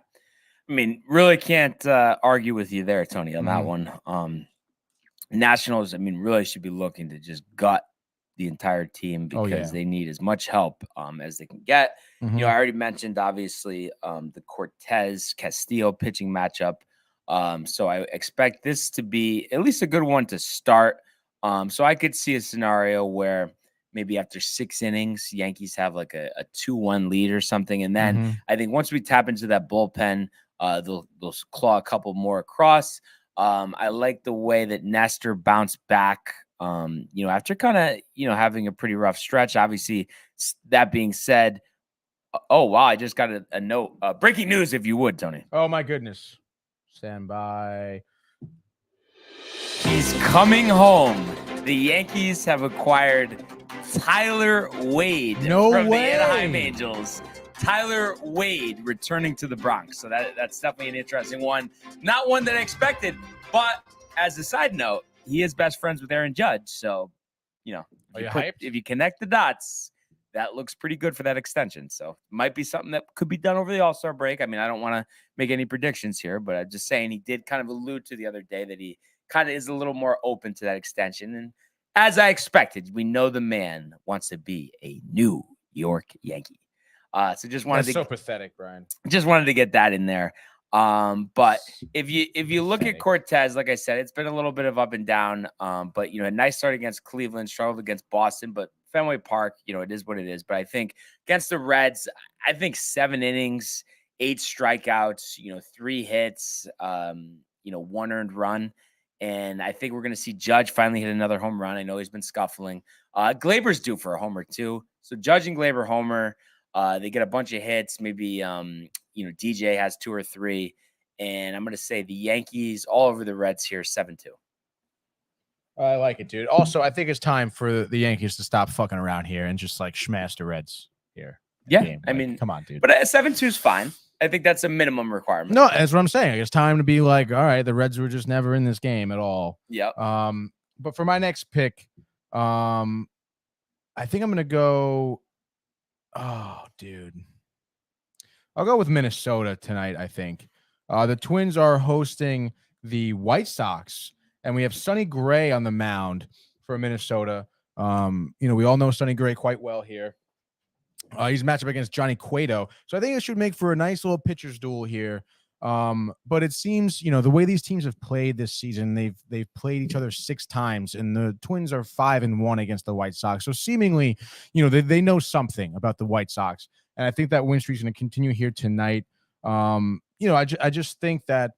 I mean, really can't argue with you there, Tony, on that one. Nationals, I mean, really should be looking to just gut the entire team because they need as much help as they can get. I already mentioned, obviously, the Cortez Castillo pitching matchup. So I expect this to be at least a good one to start. So I could see a scenario where maybe after 6 innings, Yankees have like a 2-1 lead or something. And then I think once we tap into that bullpen, they'll claw a couple more across. I like the way that Nestor bounced back, after kind of, having a pretty rough stretch. Obviously, that being said, oh, wow, I just got a note. Breaking news, if you would, Tony. Oh, my goodness. Stand by. He's coming home. The Yankees have acquired Tyler Wade from the Anaheim Angels. Tyler Wade returning to the Bronx. So that's definitely an interesting one. Not one that I expected, but as a side note, he is best friends with Aaron Judge. So, if you connect the dots, that looks pretty good for that extension. So might be something that could be done over the All-Star break. I mean, I don't want to make any predictions here, but I'm just saying he did kind of allude to the other day that he kind of is a little more open to that extension. And as I expected, we know the man wants to be a New York Yankee. So just wanted That's so pathetic, Brian. Just wanted to get that in there. But if you look at Cortez, like I said, it's been a little bit of up and down. But a nice start against Cleveland, struggled against Boston, but Fenway Park, it is what it is. But I think against the Reds, I think 7 innings, 8 strikeouts, 3 hits, 1 earned run. And I think we're going to see Judge finally hit another home run. I know he's been scuffling. Glaber's due for a homer too. So Judge and Glaber homer. They get a bunch of hits. Maybe, DJ has 2 or 3. And I'm going to say the Yankees all over the Reds here, 7-2. I like it, dude. Also, I think it's time for the Yankees to stop fucking around here and just like smash the Reds here. Yeah. I mean, come on, dude. But 7-2 is fine. I think that's a minimum requirement. No, that's what I'm saying. It's time to be like, all right, the Reds were just never in this game at all. Yeah. But for my next pick, I think I'm going to go. Oh, dude. I'll go with Minnesota tonight, I think. The Twins are hosting the White Sox, and we have Sonny Gray on the mound for Minnesota. We all know Sonny Gray quite well here. He's matched up against Johnny Cueto. So I think it should make for a nice little pitcher's duel here. But it seems, the way these teams have played this season, they've played each other 6 times, and the Twins are 5-1 against the White Sox. So seemingly, they know something about the White Sox, and I think that win streak is going to continue here tonight. I just think that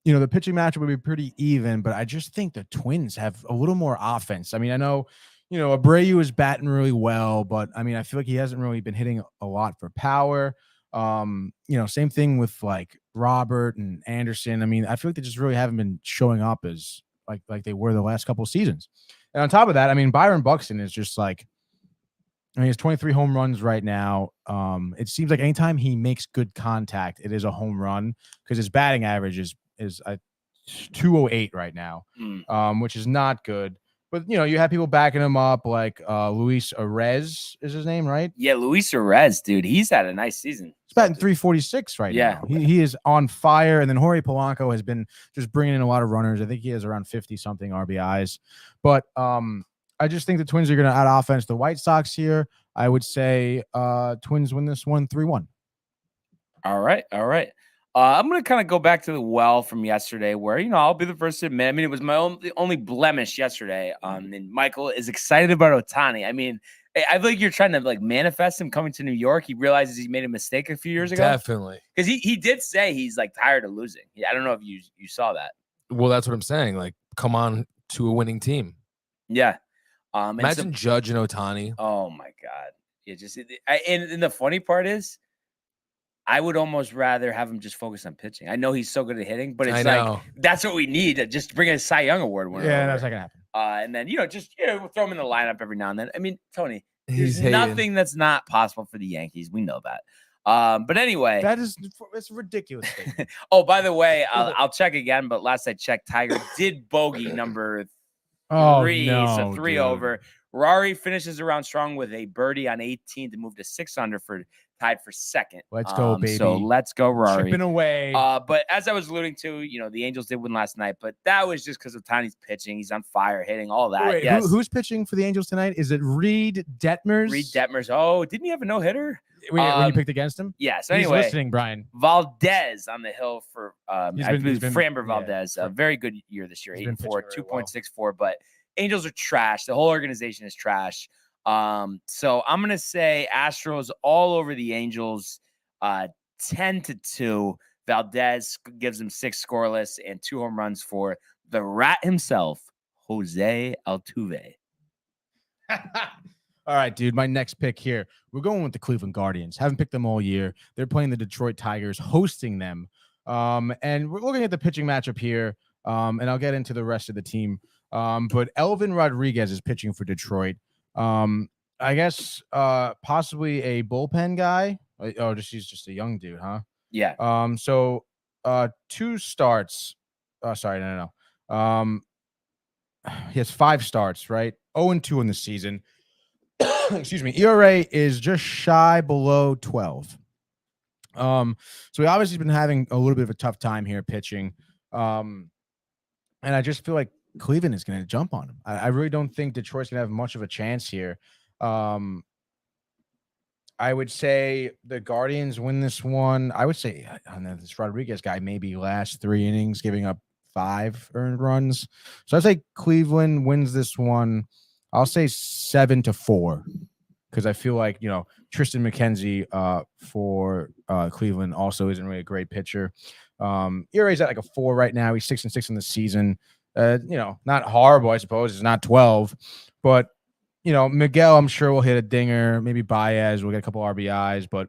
the pitching matchup would be pretty even, but I just think the Twins have a little more offense. I mean, I know Abreu is batting really well, but I mean, I feel like he hasn't really been hitting a lot for power. Same thing with like Robert and Anderson. I mean, I feel like they just really haven't been showing up as like they were the last couple of seasons. And on top of that, I mean, Byron Buxton is just like, he has 23 home runs right now. It seems like anytime he makes good contact, it is a home run because his batting average is 208 right now, which is not good. But, you have people backing him up like Luis Arez is his name, right? Yeah, Luis Arez, dude. He's had a nice season. He's batting 346 right now. He is on fire. And then Jorge Polanco has been just bringing in a lot of runners. I think he has around 50-something RBIs. But I just think the Twins are going to out-offense the White Sox here. I would say Twins win this one 3-1. All right. I'm going to kind of go back to the well from yesterday where, I'll be the first to admit, I mean, it was my only blemish yesterday. And Michael is excited about Ohtani. I mean, I feel like you're trying to like manifest him coming to New York. He realizes he made a mistake a few years ago. Definitely. Because he did say he's like tired of losing. I don't know if you saw that. Well, that's what I'm saying. Like, come on to a winning team. Yeah. Imagine Judge and Ohtani. Oh my God. And the funny part is, I would almost rather have him just focus on pitching. I know he's so good at hitting, but it's like that's what we need to just bring a Cy Young Award winner. Yeah, that's not gonna happen. And then just we'll throw him in the lineup every now and then. I mean, Tony, there's nothing that's not possible for the Yankees. We know that. But anyway, it's a ridiculous thing. Oh, by the way, I'll check again. But last I checked, Tiger did bogey number 3, so 3 over. Rory finishes around strong with a birdie on 18 to move to 6 under for tied for second. Let's go, baby. So let's go, Rory. Chipping away. But as I was alluding to, the Angels did win last night, but that was just because of Tiny's pitching. He's on fire, hitting all that. Wait, yes. Who's pitching for the Angels tonight? Is it Reed Detmers? Reed Detmers. Oh, didn't he have a no-hitter? When you picked against him? Yeah. So anyway, he's listening, Brian. Valdez on the hill for Framber Valdez. Yeah. A very good year this year. 8-4, 2.64. But Angels are trash. The whole organization is trash. So I'm gonna say Astros all over the Angels, 10-2. Valdez gives them 6 scoreless and 2 home runs for the rat himself, Jose Altuve. All right, dude. My next pick here. We're going with the Cleveland Guardians. Haven't picked them all year. They're playing the Detroit Tigers, hosting them. And we're looking at the pitching matchup here. And I'll get into the rest of the team. But Elvin Rodriguez is pitching for Detroit. I guess possibly a bullpen guy. Oh, he's just a young dude, huh? Yeah. So 2 starts. Sorry, no. He has 5 starts, right? 0-2 in the season. Excuse me. ERA is just shy below 12. So he obviously been having a little bit of a tough time here pitching. And I just feel like Cleveland is going to jump on him. I really don't think Detroit's going to have much of a chance here. I would say the Guardians win this one. I would say this Rodriguez guy maybe last 3 innings, giving up 5 earned runs. So I'd say Cleveland wins this one. I'll say 7-4 because I feel like, Tristan McKenzie for Cleveland also isn't really a great pitcher. ERA's at like a 4 right now. He's 6-6 in the season. Not horrible, I suppose. It's not 12, but Miguel, I'm sure will hit a dinger. Maybe Baez will get a couple RBIs, but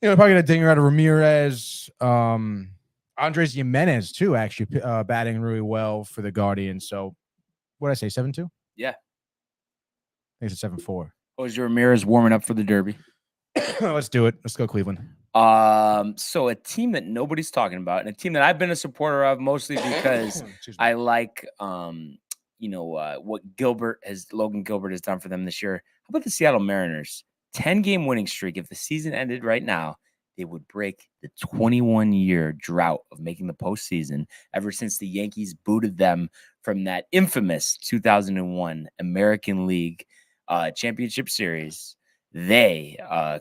probably get a dinger out of Ramirez. Andres Jimenez too, actually batting really well for the Guardians. So, what did I say? 7-2? Yeah, I think it's a 7-4. Jose Ramirez warming up for the Derby. Let's do it. Let's go, Cleveland. So a team that nobody's talking about, and a team that I've been a supporter of mostly because I like what Logan Gilbert has done for them this year. How about the Seattle Mariners? 10-game winning streak. If the season ended right now, they would break the 21-year drought of making the postseason ever since the Yankees booted them from that infamous 2001 American League Championship Series. They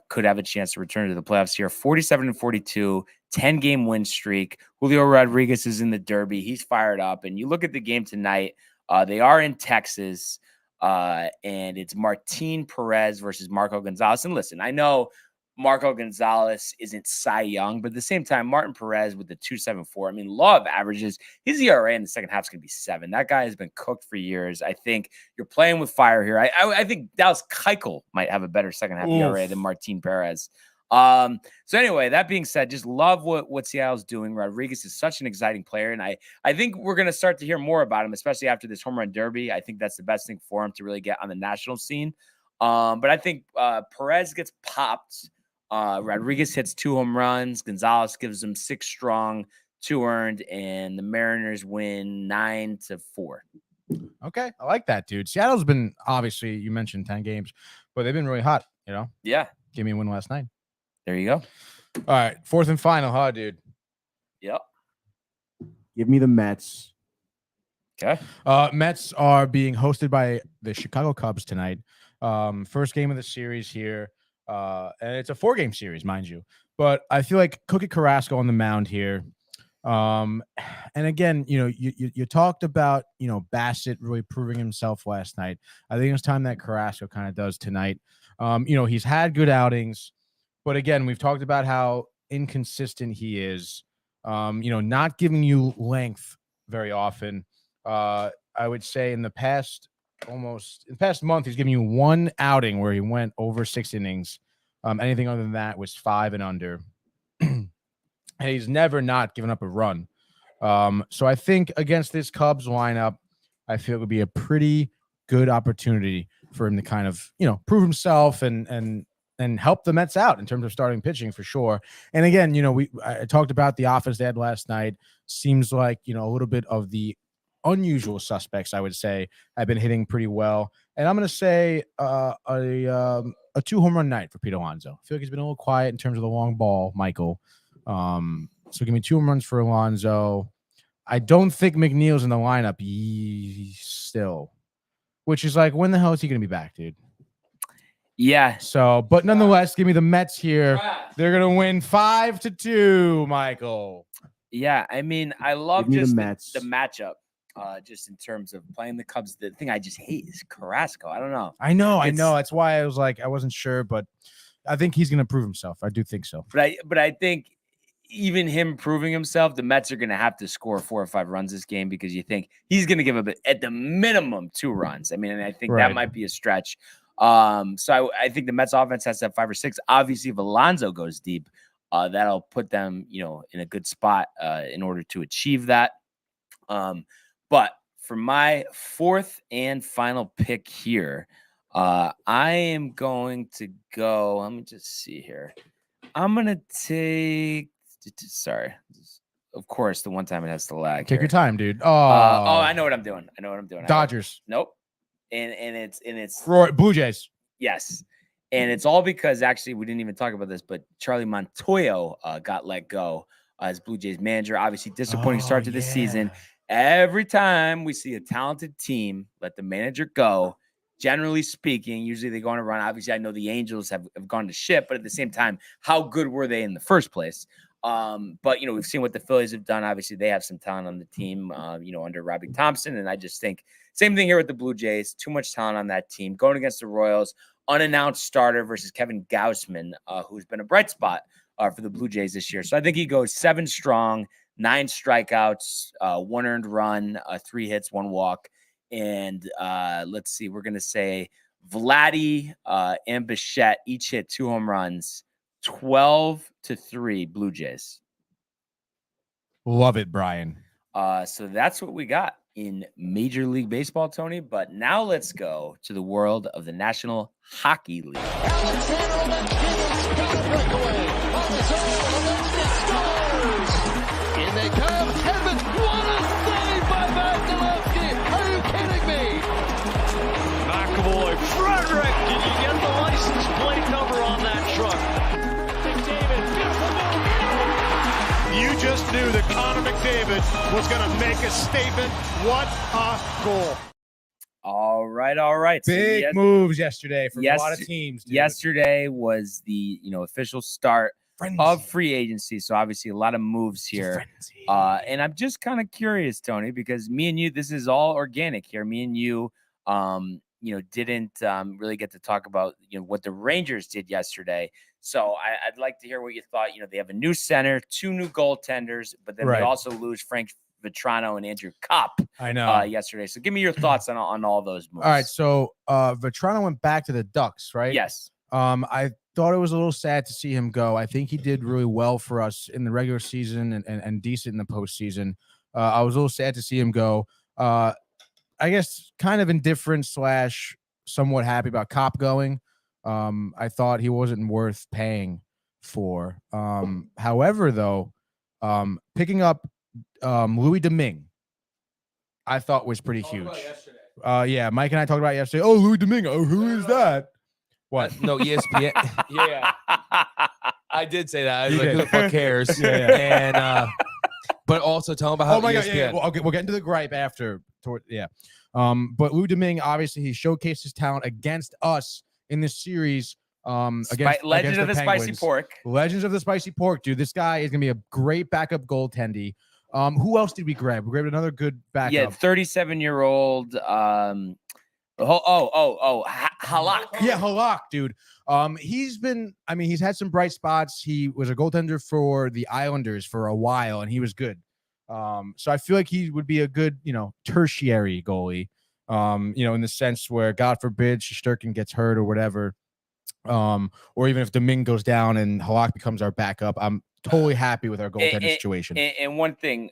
could have a chance to return to the playoffs here. 47-42, 10-game win streak. Julio Rodriguez is in the Derby. He's fired up. And you look at the game tonight, they are in Texas, and it's Martin Perez versus Marco Gonzalez. And listen, I know Marco Gonzalez isn't Cy Young, but at the same time, Martin Perez with the 2.74. I mean, law of averages, his ERA in the second half is going to be 7. That guy has been cooked for years. I think you're playing with fire here. I think Dallas Keuchel might have a better second half ERA than Martin Perez. So anyway, that being said, just love what Seattle's doing. Rodriguez is such an exciting player, and I think we're going to start to hear more about him, especially after this home run derby. I think that's the best thing for him to really get on the national scene. But I think Perez gets popped. Rodriguez hits 2 home runs. Gonzalez gives them 6 strong, 2 earned, and the Mariners win 9-4. Okay, I like that, dude. Seattle's been, obviously, you mentioned 10 games, but they've been really hot, Yeah. Give me a win last night. There you go. All right, 4th and final, huh, dude? Yep. Give me the Mets. Okay. Mets are being hosted by the Chicago Cubs tonight. First game of the series here. And it's a 4-game series, mind you. But I feel like Cookie Carrasco on the mound here. And again, you talked about, Bassett really proving himself last night. I think it's time that Carrasco kind of does tonight. He's had good outings, but again, we've talked about how inconsistent he is, not giving you length very often. I would say in the past month, he's giving you 1 outing where he went over 6 innings. Anything other than that was 5 and under. and he's never not given up a run. So I think against this Cubs lineup, I feel it would be a pretty good opportunity for him to kind of, prove himself and help the Mets out in terms of starting pitching for sure. And again, I talked about the offense they had last night. Seems like, a little bit of the unusual suspects, I would say, have been hitting pretty well. And I'm going to say a 2-home run night for Pete Alonso. I feel like he's been a little quiet in terms of the long ball, Michael. So give me 2 home runs for Alonso. I don't think McNeil's in the lineup still, which is like, when the hell is he going to be back, dude? Yeah. So, but nonetheless, give me the Mets here. They're going to win 5-2, Michael. Yeah. I mean, I love just the matchup, just in terms of playing the Cubs. The thing I just hate is Carrasco. I don't know. I know. That's why I was like, I wasn't sure, but I think he's going to prove himself. I do think so. But I think even him proving himself, the Mets are going to have to score 4 or 5 runs this game, because you think he's going to give at the minimum 2 runs. I mean, and I think that might be a stretch. So I think the Mets offense has to have 5 or 6. Obviously, if Alonso goes deep, that'll put them, in a good spot in order to achieve that. But for my 4th and final pick here, I am going to go. Let me just see here. I'm going to take. Sorry. Of course, the one time it has to lag. Take your time, dude. I know what I'm doing. Dodgers. Nope. And it's Blue Jays. Yes. And it's all because, actually, we didn't even talk about this, but Charlie Montoyo got let go as Blue Jays manager. Obviously, disappointing start to this season. Every time we see a talented team let the manager go, generally speaking, usually they go on a run. Obviously, I know the Angels have gone to shit, but at the same time, how good were they in the first place? But, we've seen what the Phillies have done. Obviously, they have some talent on the team, under Robbie Thompson. And I just think same thing here with the Blue Jays. Too much talent on that team. Going against the Royals, unannounced starter versus Kevin Gausman, who's been a bright spot for the Blue Jays this year. So I think he goes 7 strong, 9 strikeouts, 1 earned run, 3 hits, 1 walk. And let's see, we're going to say Vladdy and Bichette each hit 2 home runs, 12-3 Blue Jays. Love it, Brian. So that's what we got in Major League Baseball, Tony. But now let's go to the world of the National Hockey League. In they come, Evans, what a save by Vasilevsky! Are you kidding me? McAvoy, Frederick, did you get the license plate number on that truck? McDavid, beautiful move. You just knew that Connor McDavid was going to make a statement. What a goal. All right. Big moves yesterday from a lot of teams. Dude. Yesterday was the official start of free agency. So obviously a lot of moves here. And I'm just kind of curious, Tony, because me and you, this is all organic here. Me and you, didn't really get to talk about, what the Rangers did yesterday. So I'd like to hear what you thought. They have a new center, 2 new goaltenders, but then they also lose Frank Vetrano and Andrew Kopp. I know yesterday. So give me your thoughts on all those moves. All right. So Vetrano went back to the Ducks, right? Yes. I thought it was a little sad to see him go. I think he did really well for us in the regular season and decent in the postseason. I was a little sad to see him go. I guess kind of indifferent / somewhat happy about Kopp going. I thought he wasn't worth paying for. However, though, picking up Louis Domingue, I thought was pretty huge. Yeah, Mike and I talked about it yesterday. Oh, Louis Domingue. Oh, who is that? What? No, ESPN. Yeah. I did say that. I was You like, did. who the fuck cares? Yeah. And but also tell them about how Oh my God, ESPN. yeah. We'll get into the gripe after. But Louis Domingue, obviously, he showcased his talent against us in this series. Against Legend of the Penguins. Spicy Pork. Legends of the Spicy Pork, dude. This guy is gonna be a great backup goaltender. Who else did we grab? We grabbed another good backup. Yeah, 37-year-old. Halak. Yeah, Halak, dude. He's had some bright spots. He was a goaltender for the Islanders for a while, and he was good. So I feel like he would be a good, tertiary goalie. In the sense where, God forbid, Shesterkin gets hurt or whatever. Or even if Domingue goes down and Halak becomes our backup, I'm totally happy with our goaltender situation. And one thing,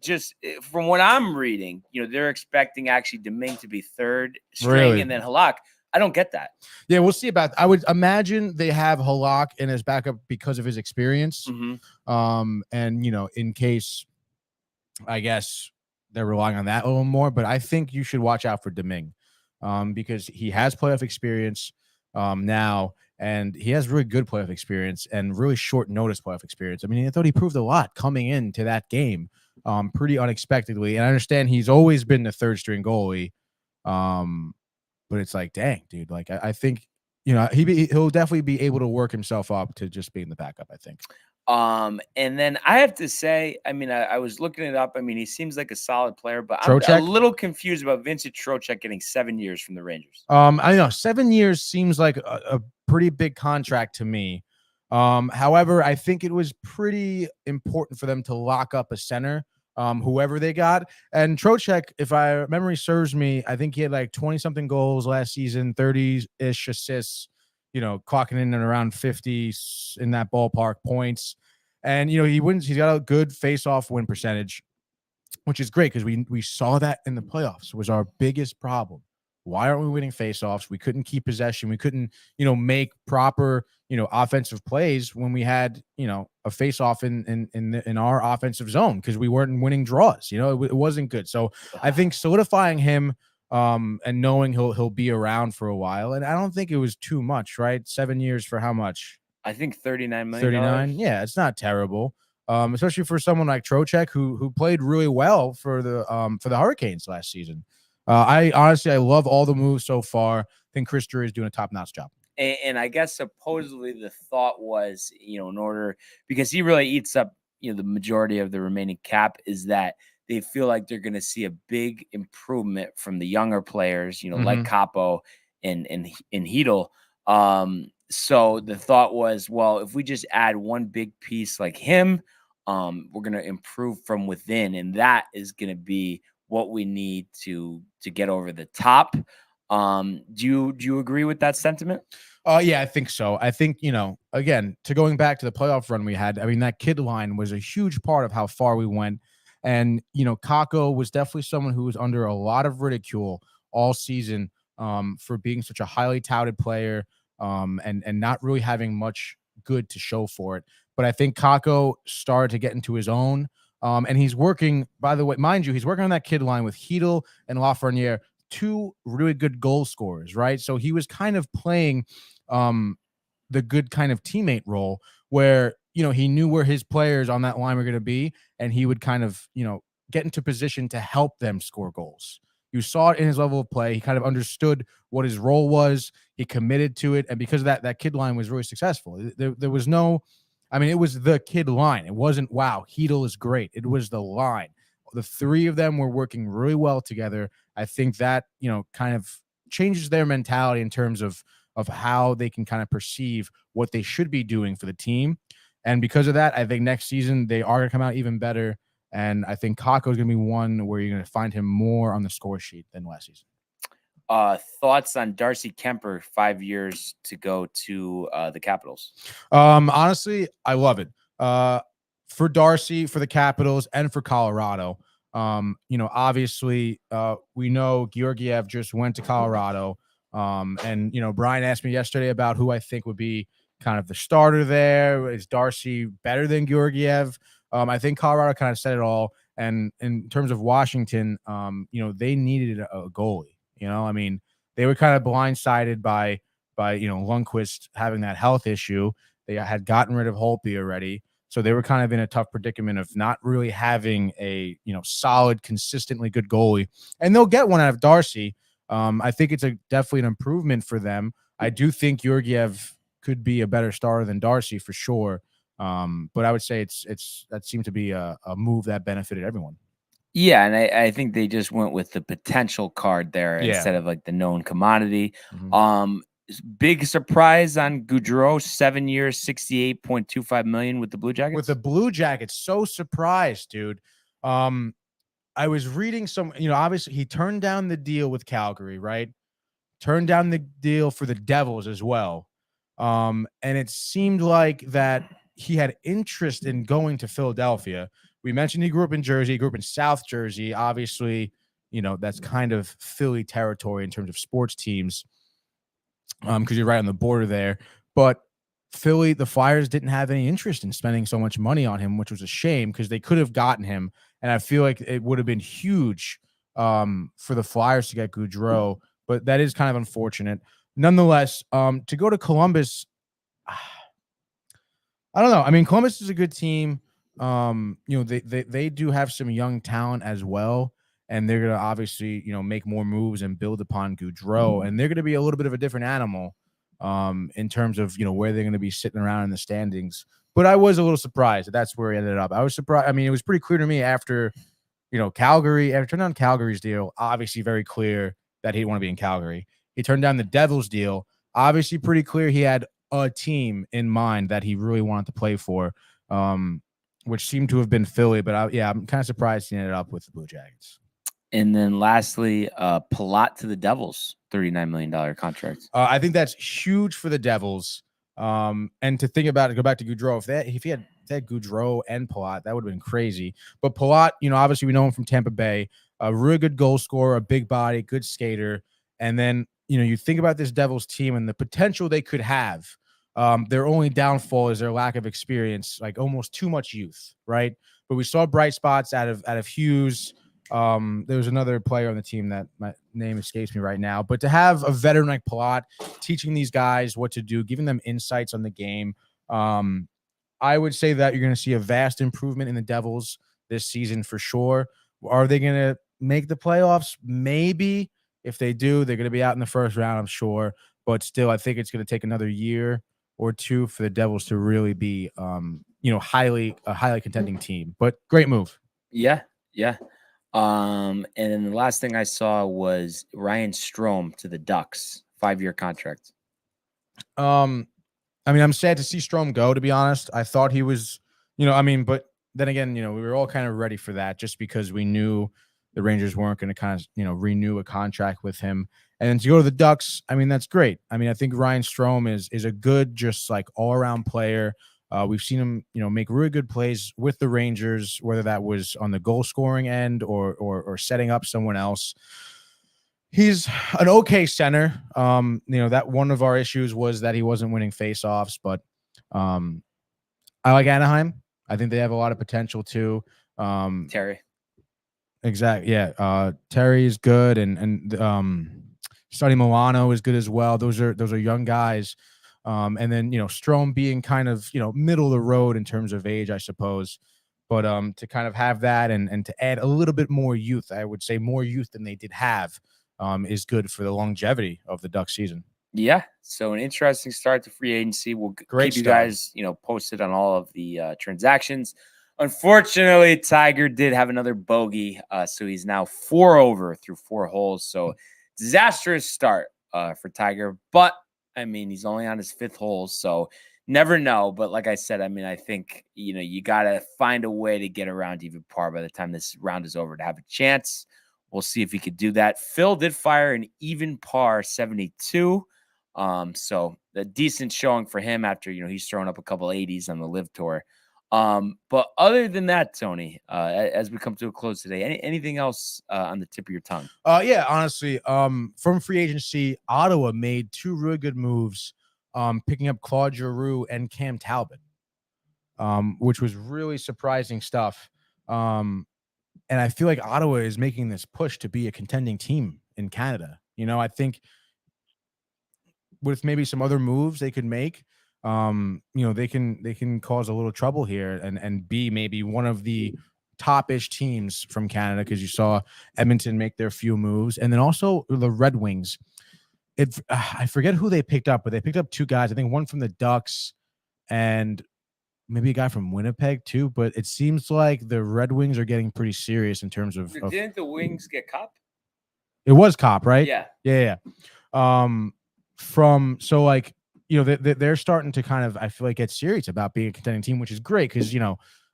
just from what I'm reading, they're expecting actually Domingue to be third string and then Halak. I don't get that. Yeah, we'll see about. I would imagine they have Halak in his backup because of his experience. And in case, I guess they're relying on that a little more. But I think you should watch out for Domingue, because he has playoff experience now, and he has really good playoff experience and really short notice playoff experience. I mean, I thought he proved a lot coming into that game, pretty unexpectedly. And I understand he's always been the third string goalie. But it's like, dang, dude, like I think, he'll definitely be able to work himself up to just being the backup, I think. And then I have to say, I mean, I was looking it up. I mean, he seems like a solid player, but I'm a little confused about Vincent Trocheck getting 7 years from the Rangers. I know 7 years seems like a pretty big contract to me. However, I think it was pretty important for them to lock up a center, whoever they got. And Trocheck, if my memory serves me, I think he had like 20-something goals last season, 30-ish assists, clocking in and around 50 in that ballpark points. And, he's got a good face-off win percentage, which is great because we saw that in the playoffs was our biggest problem. Why aren't we winning face-offs? We couldn't keep possession. We couldn't, make proper, offensive plays when we had, a face-off in our offensive zone because we weren't winning draws. It wasn't good. So I think solidifying him and knowing he'll be around for a while, and I don't think it was too much, right? 7 years for how much? I think $39 million. 39. Yeah, it's not terrible. Especially for someone like Trocheck who played really well for the Hurricanes last season. I love all the moves so far. I think Chris Drury is doing a top-notch job. And I guess supposedly the thought was, in order, because he really eats up, the majority of the remaining cap, is that they feel like they're going to see a big improvement from the younger players, like Capo and Hedel. So the thought was, well, if we just add one big piece like him, we're going to improve from within, and that is going to be what we need to get over the top. Do you agree with that sentiment? Yeah, I think so. I think, again, to going back to the playoff run we had, I mean, that kid line was a huge part of how far we went. And, Kakko was definitely someone who was under a lot of ridicule all season for being such a highly touted player and not really having much good to show for it. But I think Kakko started to get into his own. And he's working, by the way, mind you, he's working on that kid line with Hedel and Lafreniere, two really good goal scorers, right? So he was kind of playing the good kind of teammate role where, he knew where his players on that line were going to be, and he would kind of, get into position to help them score goals. You saw it in his level of play. He kind of understood what his role was. He committed to it. And because of that kid line was really successful. There was no, it was the kid line. It wasn't, wow, Hedel is great. It was the line. The three of them were working really well together. I think that, kind of changes their mentality in terms of how they can kind of perceive what they should be doing for the team. And because of that, I think next season they are going to come out even better. And I think Kakko is going to be one where you're going to find him more on the score sheet than last season. Thoughts on Darcy Kemper, 5 years to go to the Capitals? Honestly, I love it. For Darcy, for the Capitals, and for Colorado. Obviously, we know Georgiev just went to Colorado. And Brian asked me yesterday about who I think would be kind of the starter there. Is Darcy better than Georgiev? I think Colorado kind of said it all. And in terms of Washington, they needed a goalie. They were kind of blindsided by Lundqvist having that health issue. They had gotten rid of Holtby already. So they were kind of in a tough predicament of not really having a, solid, consistently good goalie. And they'll get one out of Darcy. I think it's definitely an improvement for them. I do think Georgiev could be a better starter than Darcy for sure. But I would say that seemed to be a move that benefited everyone. Yeah, and I think they just went with the potential card there instead of like the known commodity. Mm-hmm. Big surprise on Gaudreau, 7 years, $68.25 million with the Blue Jackets. With the Blue Jackets, so surprised, dude. I was reading some, obviously he turned down the deal with Calgary, right? Turned down the deal for the Devils as well. And it seemed like that he had interest in going to Philadelphia. We mentioned he grew up in Jersey, he grew up in South Jersey. Obviously, that's kind of Philly territory in terms of sports teams, because you're right on the border there. But Philly, the Flyers didn't have any interest in spending so much money on him, which was a shame because they could have gotten him. And I feel like it would have been huge for the Flyers to get Gaudreau, but that is kind of unfortunate. Nonetheless, to go to Columbus, I don't know. I mean, Columbus is a good team. They do have some young talent as well, and they're going to obviously, make more moves and build upon Gaudreau, and they're going to be a little bit of a different animal in terms of, where they're going to be sitting around in the standings. But I was a little surprised that's where he ended up. I was surprised. I mean, it was pretty clear to me after, Calgary, after turning down Calgary's deal, obviously very clear that he didn't want to be in Calgary. He turned down the Devils deal, obviously pretty clear he had a team in mind that he really wanted to play for, which seemed to have been Philly. But I'm kind of surprised he ended up with the Blue Jackets. And then lastly, Palat to the Devils, $39 million contract. I think that's huge for the Devils. And to think about it, go back to Gaudreau. If he had Gaudreau and Palat, that would have been crazy. But Palat, obviously we know him from Tampa Bay, a really good goal scorer, a big body, good skater. And then, you think about this Devils team and the potential they could have. Their only downfall is their lack of experience, like almost too much youth, right? But we saw bright spots out of Hughes. There was another player on the team that my name escapes me right now. But to have a veteran like Palat teaching these guys what to do, giving them insights on the game, I would say that you're going to see a vast improvement in the Devils this season for sure. Are they going to make the playoffs? Maybe. If they do, they're going to be out in the first round, I'm sure. But still, I think it's going to take another year or two for the Devils to really be, a highly contending team. But great move. Yeah. And then the last thing I saw was Ryan Strome to the Ducks, 5-year contract. I'm sad to see Strome go, to be honest. I thought he was, but then again, we were all kind of ready for that just because we knew the Rangers weren't going to kind of, renew a contract with him. And then to go to the Ducks, that's great. I think Ryan Strome is a good, just like all-around player. We've seen him, make really good plays with the Rangers, whether that was on the goal scoring end or setting up someone else. He's an okay center. That one of our issues was that he wasn't winning faceoffs, but I like Anaheim. I think they have a lot of potential too. Terry. Exactly. Yeah. Terry is good, and Sonny Milano is good as well. Those are young guys. And then, Strome being kind of, middle of the road in terms of age, I suppose. But to kind of have that and to add a little bit more youth, I would say more youth than they did have, is good for the longevity of the Ducks season. Yeah. So an interesting start to free agency. We'll keep you guys, posted on all of the transactions. Unfortunately, Tiger did have another bogey. So he's now 4 over through 4 holes. So disastrous start for Tiger. But he's only on his 5th hole, so never know. But like I said, I think, you got to find a way to get around even par by the time this round is over to have a chance. We'll see if he could do that. Phil did fire an even par 72. So a decent showing for him after, he's thrown up a couple 80s on the Live Tour. But other than that, Tony, as we come to a close today, anything else on the tip of your tongue? Yeah, honestly, from free agency, Ottawa made 2 really good moves, picking up Claude Giroux and Cam Talbot, which was really surprising stuff. And I feel like Ottawa is making this push to be a contending team in Canada. I think with maybe some other moves they could make, they can cause a little trouble here and be maybe one of the top-ish teams from Canada, because you saw Edmonton make their few moves, and then also the Red Wings. I forget who they picked up, but they picked up 2 guys. I think one from the Ducks and maybe a guy from Winnipeg too. But it seems like the Red Wings are getting pretty serious in terms of. Didn't the Wings get Cop? It was Cop, right? Yeah. They're starting to kind of, I feel like, get serious about being a contending team, which is great because,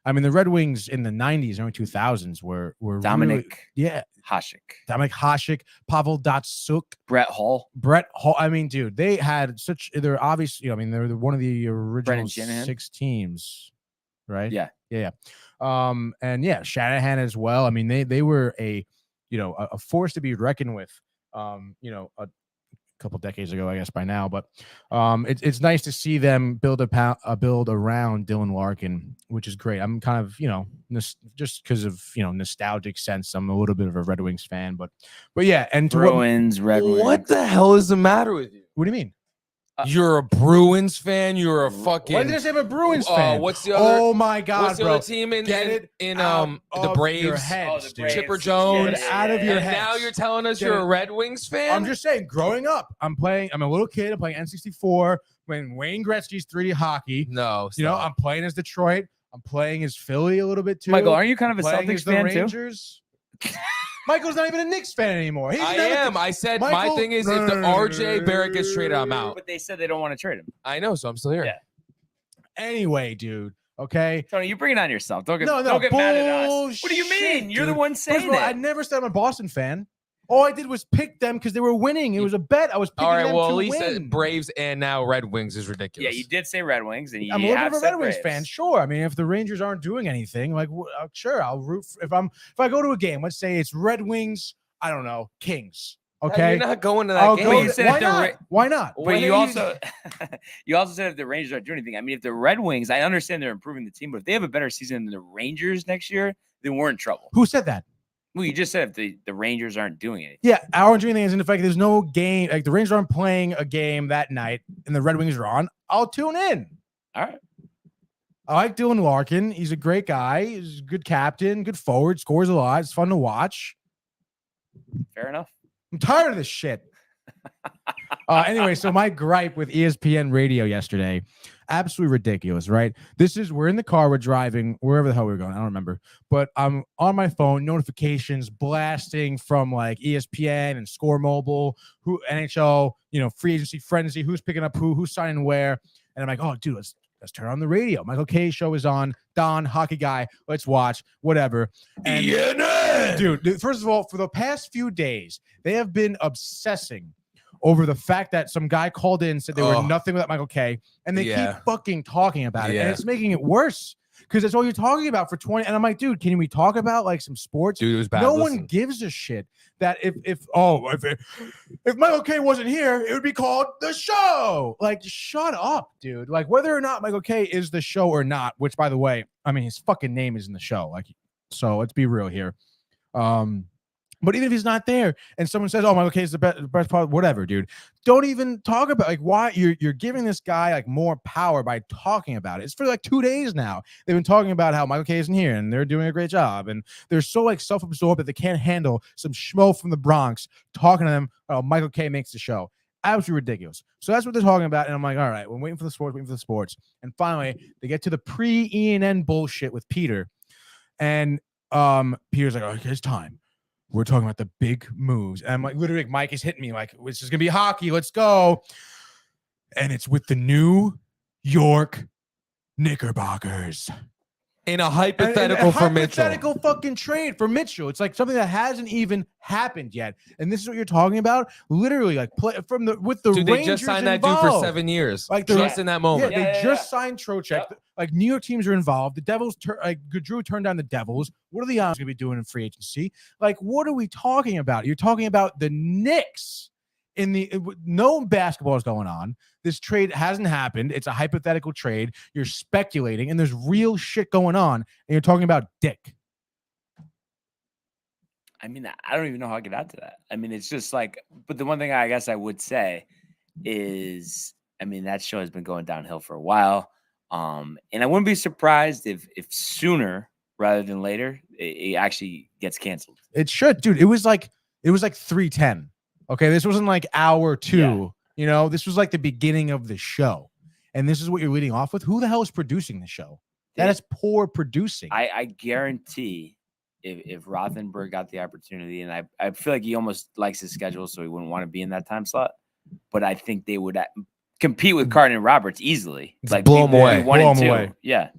I mean, the Red Wings in the 90s, early 2000s were Dominic Hasek, Pavel Datsyuk, Brett Hull. I mean, dude, they had they're obviously, I mean, they're one of the original 6 teams, right? Yeah. And yeah, Shanahan as well. I mean, they were a force to be reckoned with, a couple decades ago, I guess by now, but it's nice to see them build around Dylan Larkin, which is great. I'm kind of just because of nostalgic sense, I'm a little bit of a Red Wings fan, but yeah, and Bruins, Red Wings. What the hell is the matter with you? What do you mean? You're a Bruins fan. You're a fucking. Why did I say I'm a Bruins fan? What's the other? Oh my God, what's the bro. other team in the Braves? Your heads, the Braves. Chipper Jones. Out of your and head. now you're telling us you're a Red Wings fan? I'm just saying, growing up, I'm a little kid. I'm playing N64, playing Wayne Gretzky's 3D hockey. No, I'm playing as Detroit. I'm playing as Philly a little bit too. Michael, aren't you kind of a Playing Celtics as the fan Rangers. Michael's not even a Knicks fan anymore. I am. I said my thing is if the RJ Barrett gets traded, I'm out. But they said they don't want to trade him. I know, so I'm still here. Yeah. Anyway, dude. Okay. Tony, you bring it on yourself. Don't get mad at us. What do you mean? You're the one saying that. I never said I'm a Boston fan. All I did was pick them because they were winning. It was a bet. I was picking them to win. All right, well, at least Braves and now Red Wings is ridiculous. Yeah, you did say Red Wings, and I'm a little bit of a Red Wings fan. Sure, I mean, if the Rangers aren't doing anything, like, sure, I'll root. If I go to a game, let's say it's Red Wings, I don't know, Kings. Okay, you're not going to that game. Why not? But you also said if the Rangers aren't doing anything. I mean, if the Red Wings, I understand they're improving the team, but if they have a better season than the Rangers next year, then we're in trouble. Who said that? Well, you just said if the Rangers aren't doing anything. Yeah, aren't doing anything. In fact, there's no game. Like the Rangers aren't playing a game that night, and the Red Wings are on. I'll tune in. All right. I like Dylan Larkin. He's a great guy. He's a good captain, good forward, scores a lot. It's fun to watch. Fair enough. I'm tired of this shit. Anyway, so my gripe with ESPN radio yesterday, absolutely ridiculous, right? We're in the car, we're driving, wherever the hell we were going, I don't remember. But I'm on my phone, notifications blasting from like ESPN and Score Mobile, who NHL, free agency frenzy, who's picking up who's signing where. And I'm like, oh, dude, let's turn on the radio. Michael K's show is on. Don, hockey guy, let's watch, whatever. And dude, first of all, for the past few days, they have been obsessing over the fact that some guy called in and said they were nothing without Michael K. And they keep fucking talking about it. And it's making it worse because that's all you're talking about for 20. And I'm like, dude, can we talk about like some sports? Dude, it was bad. No one gives a shit that if Michael K wasn't here, it would be called the show. Like, shut up, dude. Like, whether or not Michael K is the show or not, which by the way, I mean, his fucking name is in the show. Like, so let's be real here. But even if he's not there and someone says, oh, Michael K is the best part, whatever, dude, don't even talk about like why you're giving this guy like more power by talking about it. It's for like 2 days now. They've been talking about how Michael K isn't here and they're doing a great job. And they're so like self-absorbed that they can't handle some schmo from the Bronx talking to them. Oh, Michael K makes the show. Absolutely ridiculous. So that's what they're talking about. And I'm like, all right, we're waiting for the sports. And finally, they get to the pre-ENN bullshit with Peter. And Peter's like, okay, it's time. We're talking about the big moves. And I'm like, literally, like, Mike is hitting me like, this is going to be hockey. Let's go. And it's with the New York Knickerbockers. In a hypothetical for Mitchell. Hypothetical fucking trade for Mitchell. It's like something that hasn't even happened yet. And this is what you're talking about? Literally, like, with the dude, Rangers they just signed involved. that dude for 7 years. Like just in that moment. Yeah, they just signed Trocheck. Yep. Like, New York teams are involved. The Devils, Drew turned down the Devils. What are the Islanders going to be doing in free agency? Like, what are we talking about? You're talking about the Knicks. No basketball is going on. This trade hasn't happened. It's a hypothetical trade. You're speculating, and there's real shit going on, and you're talking about dick. I mean, I don't even know how I get out to that. I mean, it's just like, but the one thing I guess I would say is, I mean, that show has been going downhill for a while. And I wouldn't be surprised if sooner rather than later, it actually gets canceled. It should, dude. It was like 3:10. Okay, this wasn't like hour 2. Yeah. This was like the beginning of the show. And this is what you're leading off with? Who the hell is producing the show? That is poor producing. I guarantee if Rothenberg got the opportunity, and I feel like he almost likes his schedule, so he wouldn't want to be in that time slot. But I think they would compete with Carton and Roberts easily. Like blow them away. 1 and 2. Yeah.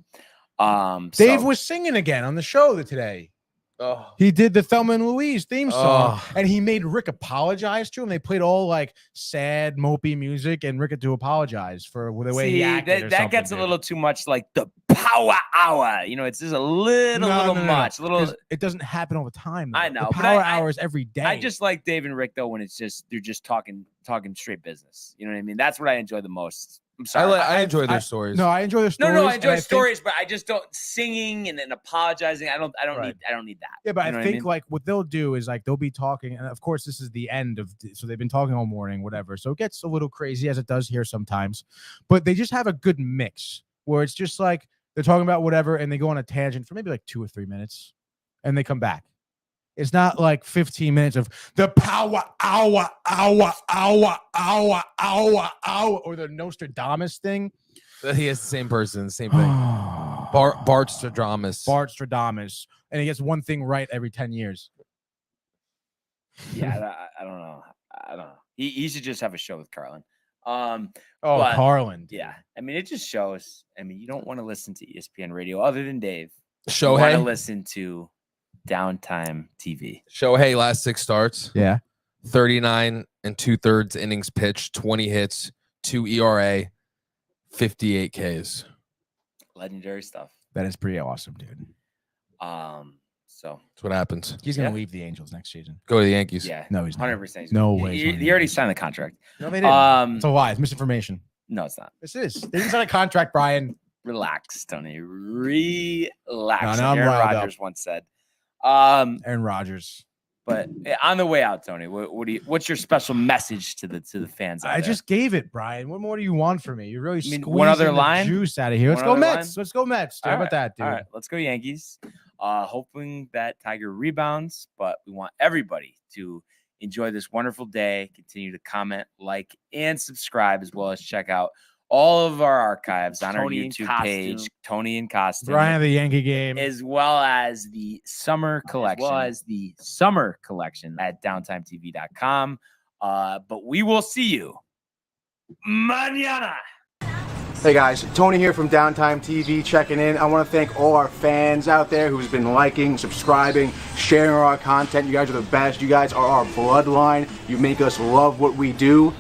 Dave was singing again on the show today. Oh. He did the Thelma and Louise theme song, and he made Rick apologize to him. They played all like sad, mopey music, and Rick had to apologize for the way he acted. That gets a little too much like the power hour. You know, it's just a little much. It doesn't happen all the time. Though. I know. The power hour is every day. I just like Dave and Rick though when they're just talking straight business. You know what I mean? That's what I enjoy the most. I'm sorry. I enjoy their stories. No, I enjoy their stories. No, I enjoy stories, but I just don't singing and then apologizing. I don't need that. Yeah, but I think like what they'll do is like they'll be talking, and of course this is the end of so they've been talking all morning, whatever. So it gets a little crazy as it does here sometimes, but they just have a good mix where it's just like they're talking about whatever, and they go on a tangent for maybe like 2 or 3 minutes, and they come back. It's not like 15 minutes of the power hour, or the Nostradamus thing. He is the same person, same thing. Bart Stradamus. And he gets one thing right every 10 years. Yeah, I don't know. He should just have a show with Carlin. Carlin. Yeah. I mean, it just shows. I mean, you don't want to listen to ESPN radio other than Dave. Shohei. You want to listen to Downtime TV. Shohei last 6 starts. Yeah. 39 2/3 innings pitched, 20 hits, 2 ERA, 58 Ks. Legendary stuff. That is pretty awesome, dude. So that's what happens. He's gonna leave the Angels next season. Go to the Yankees. Yeah. No, he's not. 100%. No way. He already signed the contract. No, they didn't. It's a lie. It's misinformation. No, it's not. This is. They didn't sign a contract, Brian. Relax, Tony. Relax. No, Aaron Rodgers once said. Aaron Rodgers. But on the way out, Tony, what's your special message to the fans? I just gave it, Brian. What more do you want from me? You're really squeezing one other the line? juice out of here. Let's go Mets. Let's go Mets. How about that, dude? All right, let's go Yankees. Hoping that Tiger rebounds, but we want everybody to enjoy this wonderful day. Continue to comment, like, and subscribe, as well as check out all of our archives on our YouTube page, Tony in Costume. Brian, the Yankee game. As well as the summer collection. At downtimetv.com. But we will see you mañana. Hey guys, Tony here from Downtime TV checking in. I want to thank all our fans out there who's been liking, subscribing, sharing our content. You guys are the best. You guys are our bloodline. You make us love what we do.